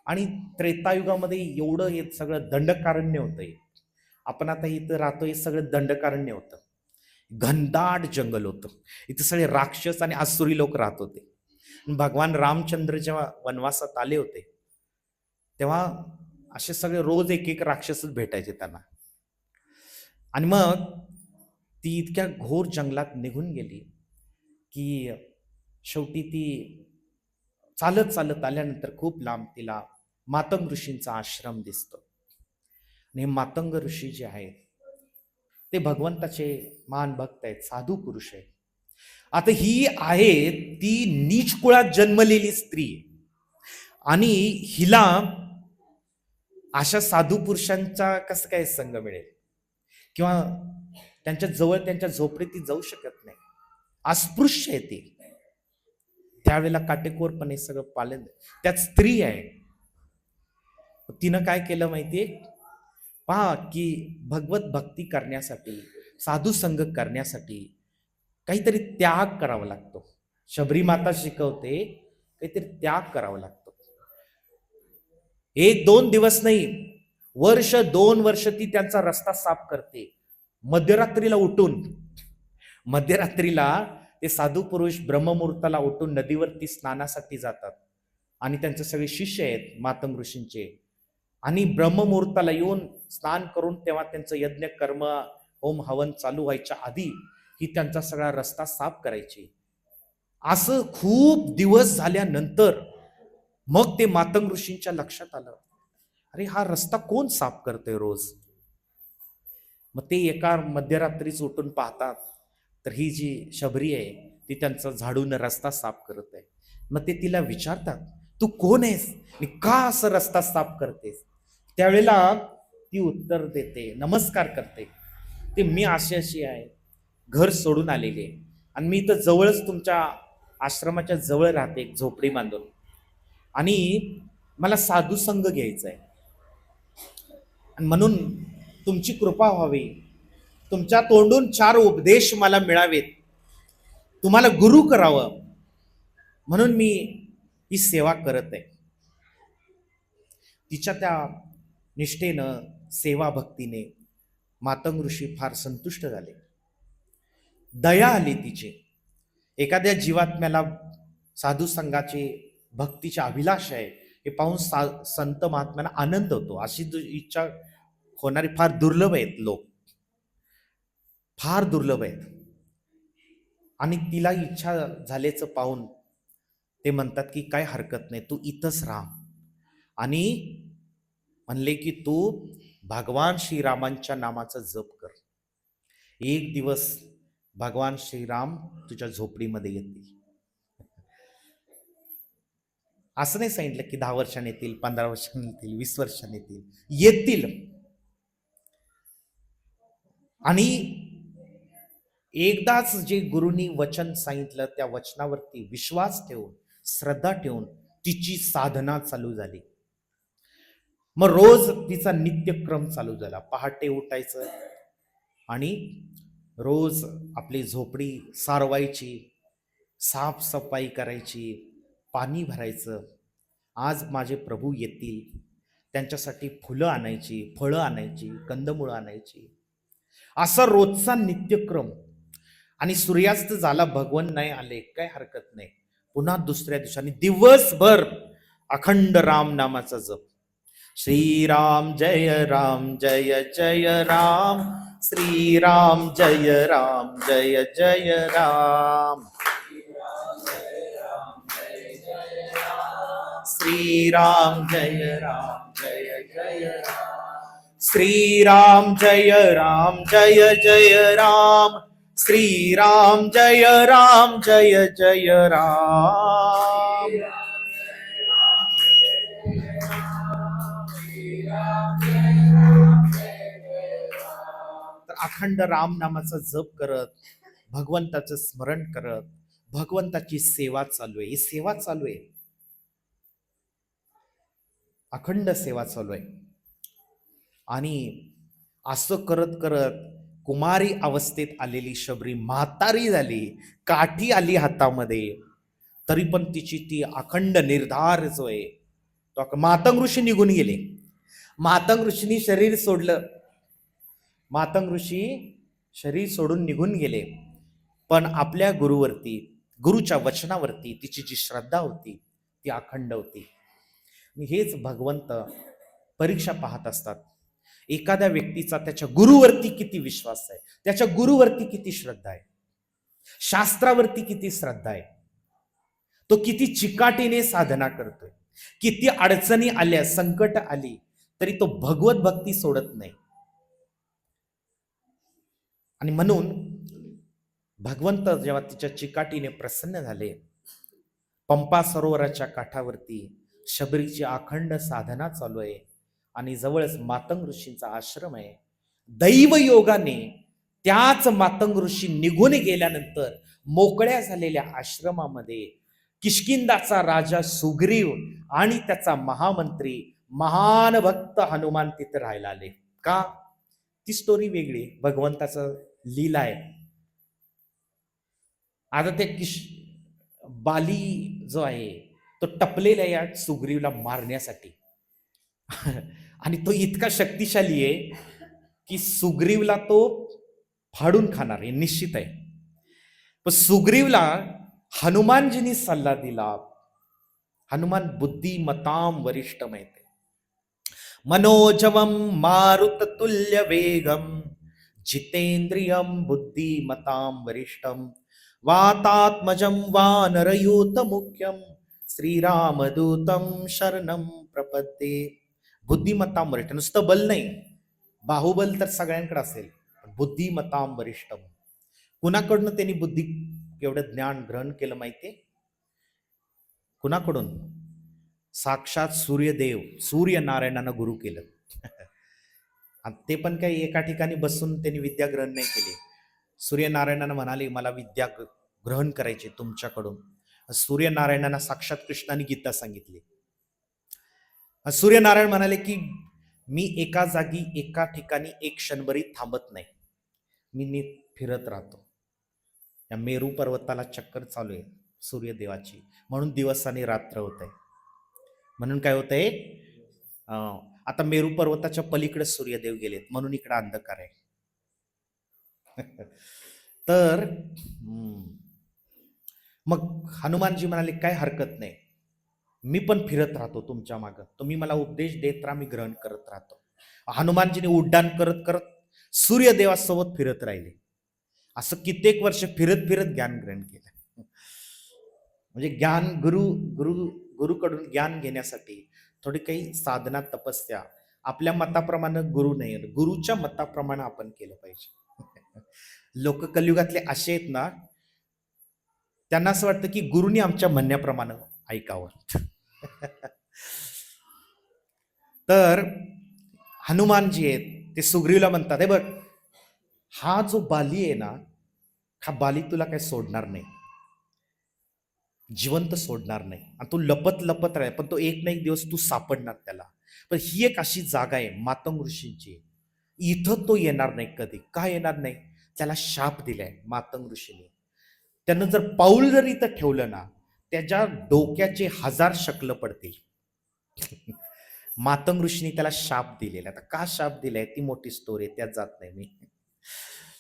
आणि त्रेतायुगामध्ये एवढं हे सगळं दंडकारण्य होतंय. आपण आता इथं राहतो, हे सगळं दंडकारण्य होतं. घनदाट जंगल होतं, इथे सगळे राक्षस आणि आसुरी लोक राहत होते. भगवान रामचंद्र जेव्हा वनवासात आले होते तेव्हा असे सगळे रोज एक एक राक्षसच भेटायचे त्यांना. आणि मग ती इतक्या घोर जंगलात निघून गेली की शेवटी ती चालत चालत आल्यानंतर खूप लांब तिला मातंग ऋषींचा आश्रम दिसतो. आणि हे मातंग ऋषी जे आहेत ते भगवंताचे महान भक्त आहेत, साधू पुरुष आहेत. आता ही आहे ती नीच कुळात जन्मलेली स्त्री आणि हिला अशा साधू पुरुषांचा कसं काय संग मिळेल किंवा त्यांच्या जवळ त्यांच्या झोपडीत ती जाऊ शकत नाही. अस्पृश्य आहे ती. त्यावेळेला काटेकोरपणे सगळं पालन, त्यात स्त्री आहे. तिनं काय केलं माहितीये पहा की भगवत भक्ती करण्यासाठी, साधू संग करण्यासाठी काहीतरी त्याग करावा लागतो. शबरी माता शिकवते काहीतरी त्याग करावा लागतो. 1-2 दिवस नाही, वर्ष 2 वर्ष ती त्यांचा रस्ता साफ करते. मध्यरात्रीला उठून, मध्यरात्रीला ते साधू पुरुष ब्रह्ममुहूर्ताला उठून नदीवरती स्नानासाठी जातात आणि त्यांचे सगळे शिष्य आहेत मातंग ऋषींचे. आणि ब्रह्ममुहूर्ताला येऊन स्नान करून तेव्हा त्यांचं यज्ञ कर्म होम हवन चालू व्हायच्या आधी ही त्यांचा सगळा रस्ता साफ करायची. असं खूप दिवस झाल्यानंतर मग ते मातंग ऋषींच्या लक्षात आलं, अरे हा रस्ता कोण साफ करतोय रोज. मग ते एका मध्यरात्रीच उठून पाहतात तर ही जी शबरी आहे ती त्यांचा झाडून रस्ता साफ करत आहे. मग ते तिला विचारतात, तू कोण आहेस आणि का असं रस्ता साफ करतेस. त्यावेळेला ती उत्तर देते, नमस्कार करते, ते मी अशी अशी आहे, घर सोडून आलेली आहे आणि मी इथं जवळच तुमच्या आश्रमाच्या जवळ राहते, एक झोपडी बांधून, आणि मला साधू संघ घ्यायचा आहे आणि म्हणून तुमची कृपा व्हावी, तुमच्या तोंडून 4 उपदेश मला मिळावेत, तुम्हाला गुरु करावं म्हणून मी ही सेवा करत आहे. तिच्या त्या निष्ठेनं, सेवा भक्तीने मातंग ऋषी फार संतुष्ट झाले. दया आली तिची. एखाद्या जीवात्म्याला साधू संघाची भक्तीची अभिलाष आहे हे पाहून संत महात्म्यांना आनंद होतो. अशी इच्छा होणारी फार दुर्लभ आहेत लोक, फार दुर्लभ आहेत. आणि तिला इच्छा झाल्याचं पाहून ते म्हणतात की काय हरकत नाही, तू इथंच राहा. आणि म्हणले की तू भगवान श्रीरामांच्या नामाचा जप कर. एक दिवस भगवान श्रीराम तुझ्या झोपडीमध्ये येतील. असं नाही सांगितलं की 10 वर्षांनी येतील, 15 वर्षांनी येतील, 20 वर्षांनी येतील, येतील. आणि एकदाच जे गुरुनी वचन सांगितलं त्या वचनावरती विश्वास ठेवून, श्रद्धा ठेवून तिची साधना चालू झाली. मग रोज तिचा नित्यक्रम चालू झाला. पहाटे उठायचं आणि रोज आपली झोपडी सारवायची, साफसफाई करायची, पाणी भरायचं. आज माझे प्रभू येतील, त्यांच्यासाठी फुलं आणायची, फळं आणायची, कंदमुळं आणायची, असा रोजचा नित्यक्रम. आणि सूर्यास्त झाला, भगवान नाही आले, काय हरकत नाही, पुन्हा दुसऱ्या दिवसाने दिवसभर अखंड राम नामाचा जप. श्रीराम जय राम जय जय राम, श्रीराम जय राम जय जय राम, श्रीराम जय राम जय जय राम, श्रीराम जय राम जय जय राम, श्रीराम जय राम जय जय राम. तर अखंड राम नामाचा जप करत, भगवंताचं स्मरण करत, भगवंताची सेवा चालू आहे. ही सेवा चालू आहे, अखंड सेवा चालू आहे. आणि असं करत करत कुमारी अवस्थेत आलेली शबरी म्हातारी झाली, काठी आली हातामध्ये, तरी पण तिची ती अखंड निर्धार जो आहे तो. मातंग ऋषी निघून गेले. मातंग ऋषींनी शरीर सोडलं, मातंग ऋषी शरीर सोडून निघून गेले. पण आपल्या गुरुवरती, गुरुच्या वचनावरती तिची जी श्रद्धा होती ती अखंड होती. हेच भगवंत परीक्षा पाहत असतात. एखाद्या व्यक्तीचा त्याच्या गुरुवरती किती विश्वास आहे, त्याच्या गुरुवरती किती श्रद्धा आहे, शास्त्रावरती किती श्रद्धा आहे, तो किती चिकाटीने साधना करतोय, किती अडचणी आल्या, संकट आली तरी तो भगवत भक्ती सोडत नाही. आणि म्हणून भगवंत जेव्हा तिच्या चिकाटीने प्रसन्न झाले, पंपा सरोवराच्या काठावरती शबरीची अखंड साधना चालू आहे आणि जवळच मातंग ऋषींचा आश्रम आहे. दैव योगाने त्याच मातंग ऋषी निघून गेल्यानंतर मोकळ्या झालेल्या आश्रमामध्ये किष्किंधाचा राजा सुग्रीव आणि त्याचा महामंत्री महान भक्त हनुमान तिथे राहायला आले. का? ती स्टोरी वेगळी, भगवंताचं लीला आहे. आता ते बाली जो आहे तो टपलेला या सुग्रीवला मारण्यासाठी आणि तो इतका शक्तिशाली आहे की सुग्रीवला तो फाडून खाणार हे निश्चित आहे. पण सुग्रीवला हनुमानजींनी सल्ला दिला. हनुमान बुद्धिमताम वरिष्ठ माहिती, मनोजवम मारुत तुल्य वेगम जितेंद्रियम बुद्धिमताम वरिष्ठम वातात्मजम वानरयूत मुख्यम श्रीरामदूतम शरणम प्रपद्ये. बुद्धिमत्ताम वरिष्ठ, नुसतं बल नाही, बाहुबल तर सगळ्यांकडे असेल, बुद्धिमत्ताम वरिष्ठम. कुणाकडून त्यांनी बुद्धी एवढं ज्ञान ग्रहण केलं माहितीये? कुणाकडून? साक्षात सूर्यदेव सूर्यनारायणानं गुरु केलं. आणि ते पण काही एका ठिकाणी बसून त्यांनी विद्या ग्रहण नाही केली. सूर्यनारायणानं म्हणाले मला विद्या ग्रहण करायची तुमच्याकडून. सूर्यनारायणांना साक्षात कृष्णाने गीता सांगितली. सूर्यनारायण म्हणाले की मी एका जागी एका ठिकाणी एक क्षणभरी थांबत नाही, मी नीट फिरत राहतो. या मेरू पर्वताला चक्कर चालू आहे सूर्यदेवाची, म्हणून दिवस आणि रात्र होत आहे. म्हणून काय होत आहे, आता मेरू पर्वताच्या पलीकडे सूर्यदेव गेलेत म्हणून इकडे अंधकार आहे. तर मग हनुमानजी म्हणाले काय हरकत नाही, मी पण फिरत राहतो तुमच्या मागं, तुम्ही मला उपदेश देत राहा, मी ग्रहण करत राहतो. हनुमानजीने उड्डाण करत करत सूर्यदेवासोबत फिरत राहिले. असं कित्येक वर्ष फिरत फिरत ज्ञान ग्रहण केलं. म्हणजे ज्ञान गुरुकडून ज्ञान घेण्यासाठी थोडी काही साधना तपस्या आपल्या मताप्रमाणे गुरु नाही, गुरुच्या मताप्रमाणे आपण केलं पाहिजे. लोक कलियुगातले असे आहेत ना, त्यांना असं वाटतं की गुरुनी आमच्या म्हणण्याप्रमाणे ऐकावं. तर हनुमानजी आहेत ते सुग्रीवला म्हणतात, हे बघ हा जो बाली आहे ना, हा बाली तुला काय सोडणार नाही, जिवंत सोडणार नाही, आणि तू लपत लपत राह, पण तो एक ना एक दिवस तू सापडणार त्याला. पण ही एक अशी जागा आहे मातंग ऋषींची, इथं तो येणार नाही कधी. का येणार नाही? त्याला शाप दिलाय मातंग ऋषीने. त्यानं जर पाऊल जर इथं ठेवलं ना, त्याच्या डोक्याचे 1000 शकलं पडतील. मातंग ऋषीने त्याला शाप दिलेला. आता का शाप दिलाय ती मोठी स्टोरी, त्यात जात नाही मी,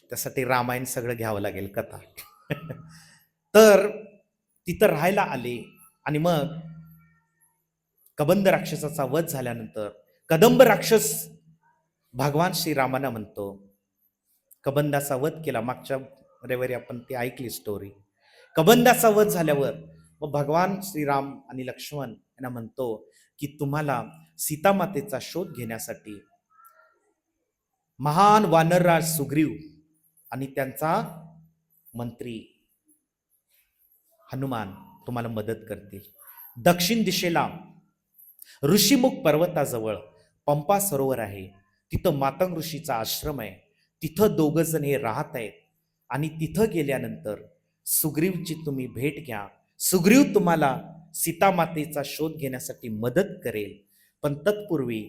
त्यासाठी रामायण सगळं घ्यावं लागेल कथा. तर तिथं राहायला आले आणि मग कबंध राक्षसाचा वध झाल्यानंतर कदंब राक्षस भगवान श्रीरामांना म्हणतो, कबंधाचा वध केला, मागच्या रविवारी आपण ती ऐकली स्टोरी. कबंधाचा वध झाल्यावर मग भगवान श्रीराम आणि लक्ष्मण यांना म्हणतो की तुम्हाला सीतामातेचा शोध घेण्यासाठी महान वानरराज सुग्रीव आणि त्यांचा मंत्री हनुमान तुम्हाला मदत करतील. दक्षिण दिशेला ऋषीमुख पर्वताजवळ पंपा सरोवर आहे, तिथं मातंग ऋषीचा आश्रम आहे, तिथं दोघं जण हे राहत आहेत. आणि तिथं गेल्यानंतर सुग्रीवची तुम्ही भेट घ्या, सुग्रीव तुम्हाला सीतामातेचा शोध घेण्यासाठी मदत करेल. पण तत्पूर्वी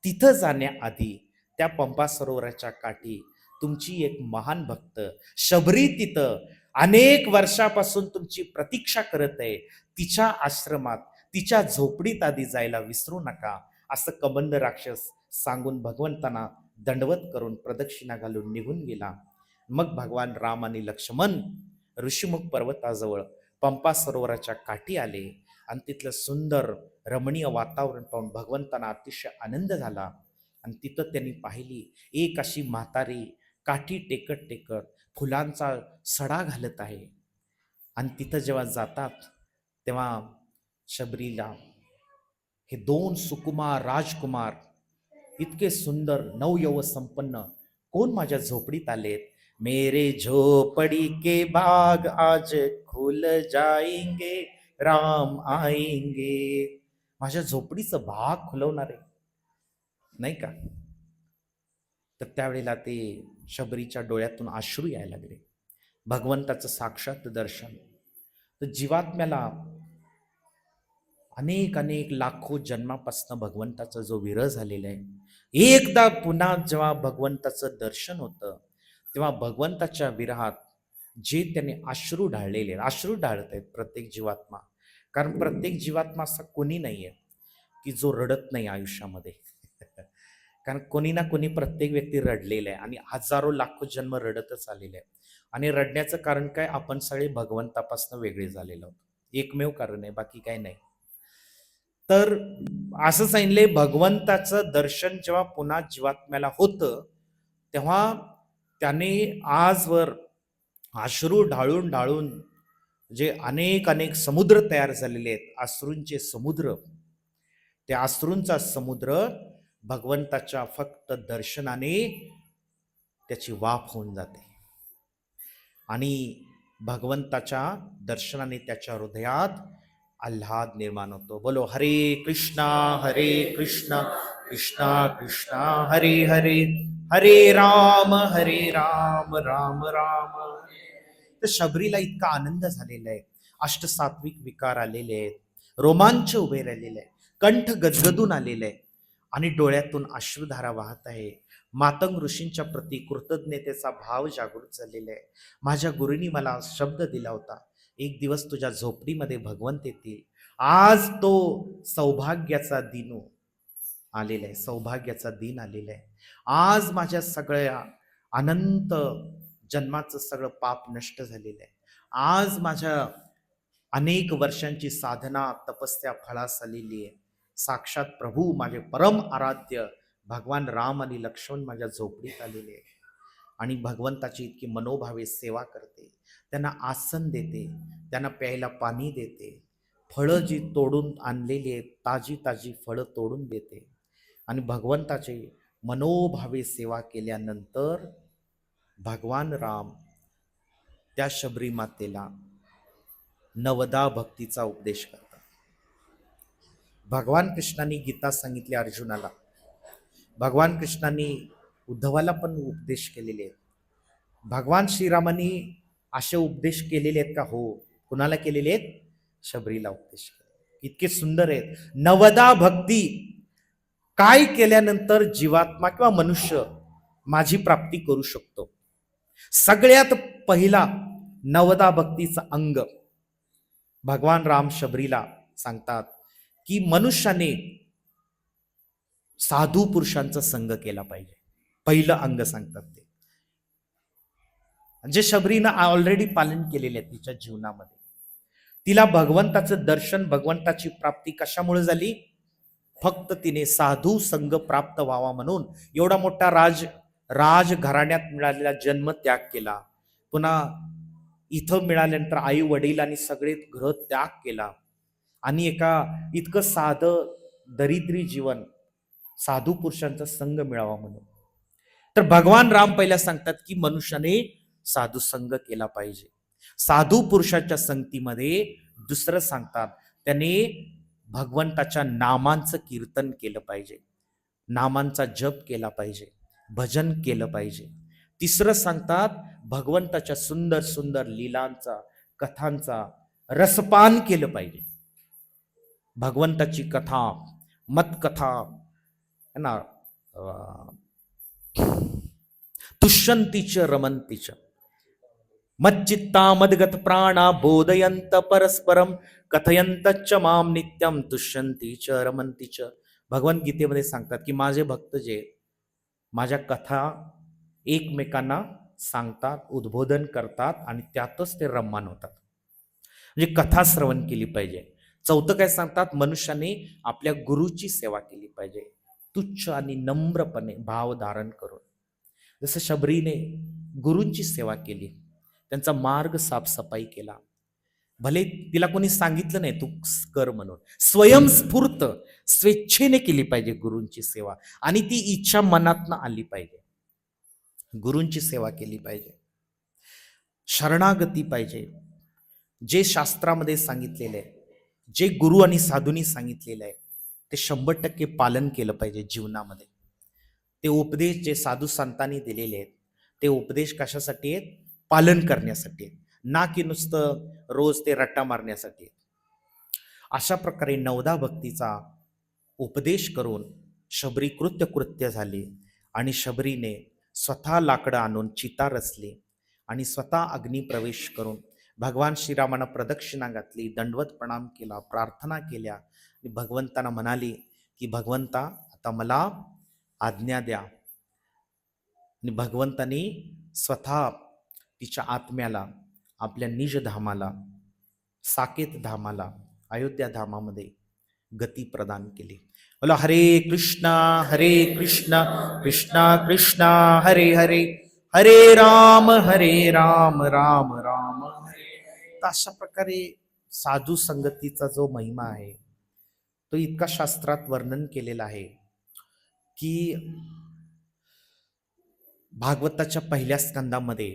तिथं जाण्याआधी त्या पंपा सरोवराच्या काठी तुमची एक महान भक्त शबरी तिथं अनेक वर्षापासून तुमची प्रतीक्षा करत आहे, तिच्या आश्रमात तिच्या झोपडीत आधी जायला विसरू नका, असं कबंध राक्षस सांगून भगवंतांना दंडवत करून प्रदक्षिणा घालून निघून गेला. मग भगवान राम आणि लक्ष्मण ऋषीमुख पर्वताजवळ पंपा सरोवराच्या काठी आले आणि तिथलं सुंदर रमणीय वातावरण पाहून भगवंतांना अतिशय आनंद झाला. आणि तिथं त्यांनी पाहिली एक अशी म्हातारी काठी टेकत टेकत फुलांचा सडा घालत आहे. आणि तिथं जेव्हा जातात तेव्हा शबरीला हे दोन सुकुमार राजकुमार इतके सुंदर नवयव संपन्न कोण माझ्या झोपडीत आलेत. मेरे झोपड़ी के बाग आज खुल जाएंगे, राम आएंगे. माझ्या झोपडीचं बाग खुलवणारे नाही का. तर त्यावेळेला ते शबरीच्या डोळ्यातून अश्रू यायला लागले. भगवंताचं साक्षात दर्शन. तर जीवात्म्याला अनेक अनेक लाखो जन्मापासून भगवंताचा जो विरह झालेला आहे, एकदा पुन्हा जेव्हा भगवंताचं दर्शन होतं तेव्हा भगवंताच्या विरहात जे त्याने अश्रू ढाळलेले, अश्रू ढाळत आहेत प्रत्येक जीवात्मा. कारण प्रत्येक जीवात्मा असा कोणी नाही आहे की जो रडत नाही आयुष्यामध्ये. कारण कोणी ना कोणी प्रत्येक व्यक्ती रडलेला आहे आणि हजारो लाखो जन्म रडतच आलेले आहे. आणि रडण्याचं कारण काय, आपण सगळे भगवंतापासून वेगळे झालेलो आहोत. एकमेव कारण आहे, बाकी काय नाही. तर असं सांगितले भगवंताचं दर्शन जेव्हा पुन्हा जीवात्म्याला होतं तेव्हा त्याने आजवर अश्रू ढाळून ढाळून जे अनेक अनेक समुद्र तयार झालेले आहेत, अश्रूंचे समुद्र, त्या अश्रूंचा समुद्र भगवंताच्या फक्त दर्शनाने त्याची वाफ होऊन जाते आणि भगवंताच्या दर्शनाने त्याच्या हृदयात आल्हाद निर्माण होतो. बोलो हरे कृष्णा कृष्णा कृष्णा हरे हरे, हरे राम राम राम. तर शबरीला इतका आनंद झालेला आहे, अष्टसात्विक विकार आलेले आहेत, रोमांच उभे राहिलेले आहे, कंठ गजगदून आलेले आहे आणि डोळ्यातून अश्रुधारा वाहत आहे. मातंग ऋषींच्या प्रती कृतज्ञतेचा भाव जागृत झालेला आहे. माझ्या गुरुनी मला शब्द दिला होता, एक दिवस तुझ्या झोपडीमध्ये भगवंत येतील. आज तो सौभाग्याचा दिन आलेला आहे, सौभाग्याचा दिन आलेला आहे. आज माझ्या सगळ्या अनंत जन्माचं सगळं पाप नष्ट झालेलं आहे. आज माझ्या अनेक वर्षांची साधना तपस्या फळास आलेली आहे. साक्षात प्रभू माझे परम आराध्य भगवान राम आणि लक्ष्मण माझ्या झोपडीत आलेले आहे आणि भगवंताची इतकी मनोभावे सेवा करते. त्यांना आसन देते, त्यांना प्यायला पाणी देते, फळं जी तोडून आणलेली आहेत ताजी ताजी फळं तोडून देते आणि भगवंताची मनोभावे सेवा केल्यानंतर भगवान राम त्या शबरी मातेला नवदा भक्तीचा उपदेश करतात. भगवान कृष्णाने गीता सांगितली अर्जुनाला, भगवान कृष्णाने उद्धवाला पण उपदेश केलेले आहेत. भगवान श्रीरामांनी असे उपदेश केलेले आहेत का? हो. कुणाला केलेले आहेत? शबरीला उपदेश केले. इतके सुंदर आहेत. नवदा भक्ती काय केल्यानंतर जीवात्मा किंवा मनुष्य माझी प्राप्ती करू शकतो. सगळ्यात पहिला नवदा भक्तीचा अंग भगवान राम शबरीला सांगतात की मनुष्याने साधू पुरुषांचा संग केला पाहिजे. पहिलं अंग सांगतात ते, जे शबरीनं ऑलरेडी पालन केलेले आहे तिच्या जीवनामध्ये. तिला भगवंताचं दर्शन, भगवंताची प्राप्ती कशामुळे झाली? फक्त तिने साधू संग प्राप्त व्हावा म्हणून एवढा मोठा राज घराण्यात मिळालेला जन्म त्याग केला. पुन्हा इथं मिळाल्यानंतर आई वडील आणि सगळे घर त्याग केला आणि एका इतकं साधं दरिद्री जीवन साधू पुरुषांचा संग मिळावा म्हणून. तर भगवान राम पहिला सांगतात की मनुष्याने साधू संग केला पाहिजे. साधू पुरुषाच्या संगतीमध्ये दुसरं सांगतात त्याने भगवंताच्या नामांचं कीर्तन केलं पाहिजे, नामांचा जप केला पाहिजे, भजन केलं पाहिजे. तिसरं सांगतात भगवंताच्या सुंदर सुंदर लीलांचा कथांचा रसपान केलं पाहिजे. भगवंताची कथा, मतकथा ना, तुष्यंतीच रमंतीच मच्चित्ता मदगत प्राणा बोधयंत परस्परम कथयंतच माम नित्यम तुष्यंतीच रमंतीच. भगवद्गीतेमध्ये सांगतात की माझे भक्त जे माझ्या कथा एकमेकांना सांगतात, उद्बोधन करतात आणि त्यातच ते रममान होतात. म्हणजे कथा श्रवण केली पाहिजे. चौथं काय सांगतात? मनुष्याने आपल्या गुरुची सेवा केली पाहिजे. तुच्छ आणि नम्रपणे भाव धारण करून, जसं शबरीने गुरूंची सेवा केली, त्यांचा मार्ग साफसफाई केला. भले तिला कोणी सांगितलं नाही तू कर म्हणून, स्वयंस्फूर्त स्वेच्छेने केली पाहिजे गुरूंची सेवा, आणि ती इच्छा मनातनं आली पाहिजे. गुरूंची सेवा केली पाहिजे, शरणागती पाहिजे. जे शास्त्रामध्ये सांगितलेलं आहे, जे गुरु आणि साधूंनी सांगितलेलं आहे, ते 100% पालन केलं पाहिजे जीवनामध्ये. ते उपदेश जे साधू संतांनी दिलेले आहेत, ते उपदेश कशासाठी आहेत? पालन करण्यासाठी आहेत, ना की नुसतं रोज ते रट्टा मारण्यासाठी आहेत. अशा प्रकारे 9दा भक्तीचा उपदेश करून शबरी कृत्य झाली, आणि शबरीने स्वतः लाकडं आणून चिता रचली आणि स्वतः अग्नी प्रवेश करून भगवान श्रीरामांना प्रदक्षिणा घातली, दंडवत प्रणाम केला, प्रार्थना केल्या आणि भगवंतांना म्हणाली की भगवंता आता मला आज्ञा द्या. आणि भगवंतांनी स्वतः तिच्या आत्म्याला आपल्या निजधामाला, साकेत धामाला, अयोध्या धामामध्ये गती प्रदान केली. बोला हरे कृष्णा कृष्णा कृष्णा हरे हरे, हरे राम राम राम हरे. तर अशा प्रकारे साधू संगतीचा जो महिमा आहे तो इतका शास्त्रात वर्णन केलेला आहे की भागवताच्या पहिल्या स्कंदामध्ये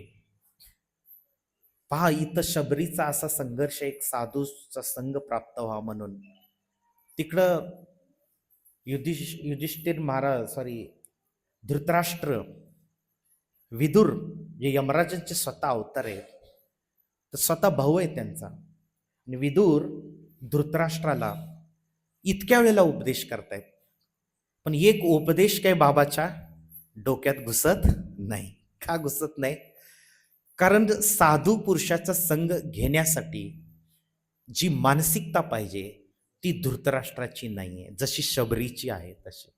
पहा, इथं शबरीचा असा संघर्ष, एक साधूचा संघ प्राप्त व्हा म्हणून. तिकडं युधिष्ठिर महाराज, धृतराष्ट्र, विदुर जे यमराजांचे स्वतः अवतार आहेत, तर स्वतः भाऊ आहे त्यांचा, आणि विदुर धृतराष्ट्राला इतक्या वेळेला उपदेश करतायत, पण एक उपदेश काय बाबाच्या डोक्यात घुसत नाही. का घुसत नाही? कारण साधू पुरुषाचा संग घेण्यासाठी जी मानसिकता पाहिजे ती धृतराष्ट्राची नाहीये, जशी शबरीची आहे तशी.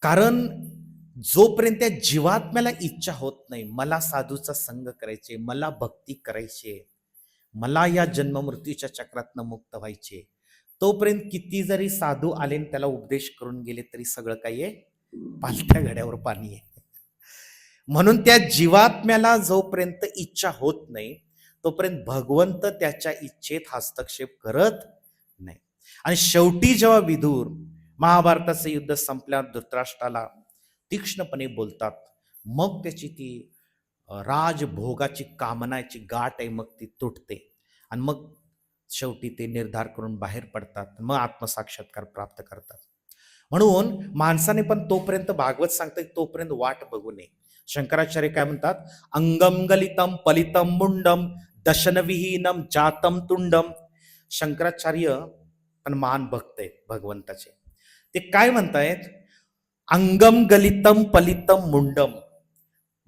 कारण जोपर्यंत त्या जीवात्म्याला इच्छा होत नाही मला साधूचा संग करायचे, मला भक्ती करायची, मला या जन्ममृत्यूच्या चक्रातनं मुक्त व्हायचे, तोपर्यंत किती जरी साधू आले त्याला उपदेश करून गेले तरी सगळं काही आहे पालथ्या घड्यावर पाणी आहे. म्हणून त्या जीवात्म्याला जोपर्यंत इच्छा होत नाही तोपर्यंत भगवंत त्याच्या इच्छेत हस्तक्षेप करत नाही. आणि शेवटी जेव्हा विदुर महाभारताचं युद्ध संपल्यावर धृतराष्ट्राला तीक्ष्णपणे बोलतात, मग त्याची ती राजभोगाची कामनाची गाठ आहे मग ती तुटते, आणि मग शेवटी ते निर्धार करून बाहेर पडतात, मग आत्मसाक्षात्कार प्राप्त करतात. म्हणून माणसाने पण तोपर्यंत, भागवत सांगतं तोपर्यंत वाट बघू नये. शंकराचार्य काय म्हणतात? अंगम गलितम पलितम मुंडम दशनविहीनम जातम तुंडम. शंकराचार्य पण महान भक्त आहेत भगवंताचे. ते काय म्हणतायत? अंगम गलितम पलितम मुंडम.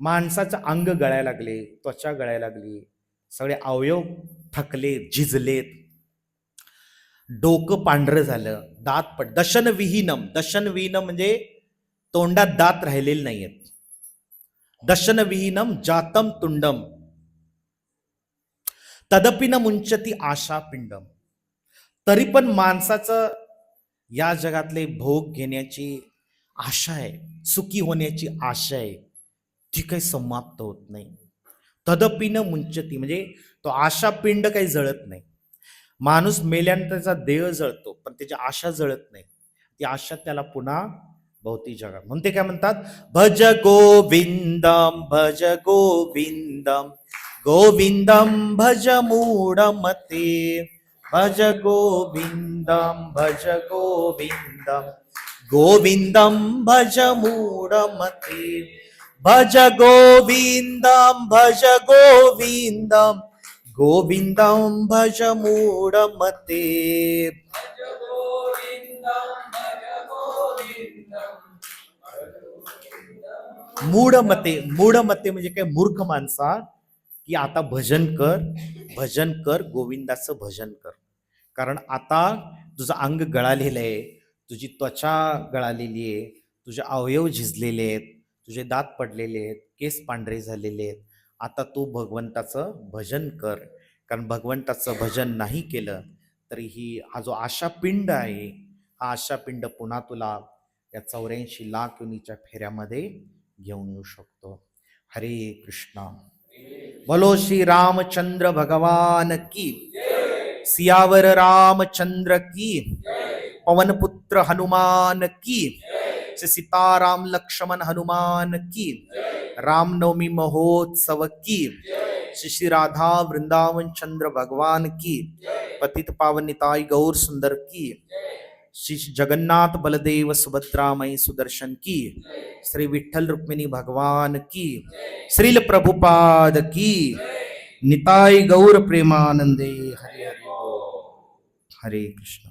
माणसाचं अंग गळायला लागले, त्वचा गळायला लागली, सगळे अवयव थकले, झिजलेत, डोकं पांढरं झालं, दात पड. दशन विहीनम. दशन विहीनम म्हणजे तोंडात दात राहिलेले नाहीयेत. दशन विहीनम जातम तुंडम तदपि न मुंचती आशा पिंडम. तरी पण माणसाचं या जगातले भोग घेण्याची आशा आहे, सुखी होण्याची आशा आहे, ती काही समाप्त होत नाही. तदपि न मुंचती म्हणजे तो आशा पिंड काही जळत नाही. माणूस मेल्यानंतर त्याचा देह जळतो पण त्याची आशा जळत नाही. ती आशा त्याला पुन्हा भौतिक जगात. म्हणून ते काय म्हणतात? भज गोविंदम भज गोविंदम गोविंदम भज मूढमते. भज गोविंदम भज गोविंदम गोविंदम भज मूढमते. भज गोविंदम भज गोविंदम गोविंदम भज मूढमते. मूढमते. मूढमते म्हणजे काय? मूर्ख माणसा, की आता भजन कर, गोविंदाचं भजन कर. कारण आता तुझं अंग गळालेलं आहे, तुझी त्वचा गळालेली आहे, तुझे अवयव झिजलेले आहेत, तुझे दात पडलेले आहेत, केस पांढरे झालेले आहेत. आता तू भगवंताचं भजन कर. कारण भगवंताचं भजन नाही केलं तरी हा जो आशा पिंड आहे, हा आशापिंड पुन्हा तुला या 84 लाख योनीच्या फेऱ्यामध्ये घेऊन येऊ शकतो. हरे कृष्णा. बोलो श्री रामचंद्र भगवान की, सियावर रामचंद्र की, पवन पुत्र हनुमान की, श्री सीताराम लक्ष्मण हनुमान की, रामनवमी महोत्सव की, श्री राधा वृंदावन चंद्र भगवान की, पतित पावन निताई गौर सुंदर की, श्री जगन्नाथ बलदेव सुभद्रा मई सुदर्शन की, श्री विठ्ठल रुक्मिणी भगवान की, श्रील प्रभुपाद की, निताई गौर प्रेमानंदे. हरे हरे हरे कृष्ण.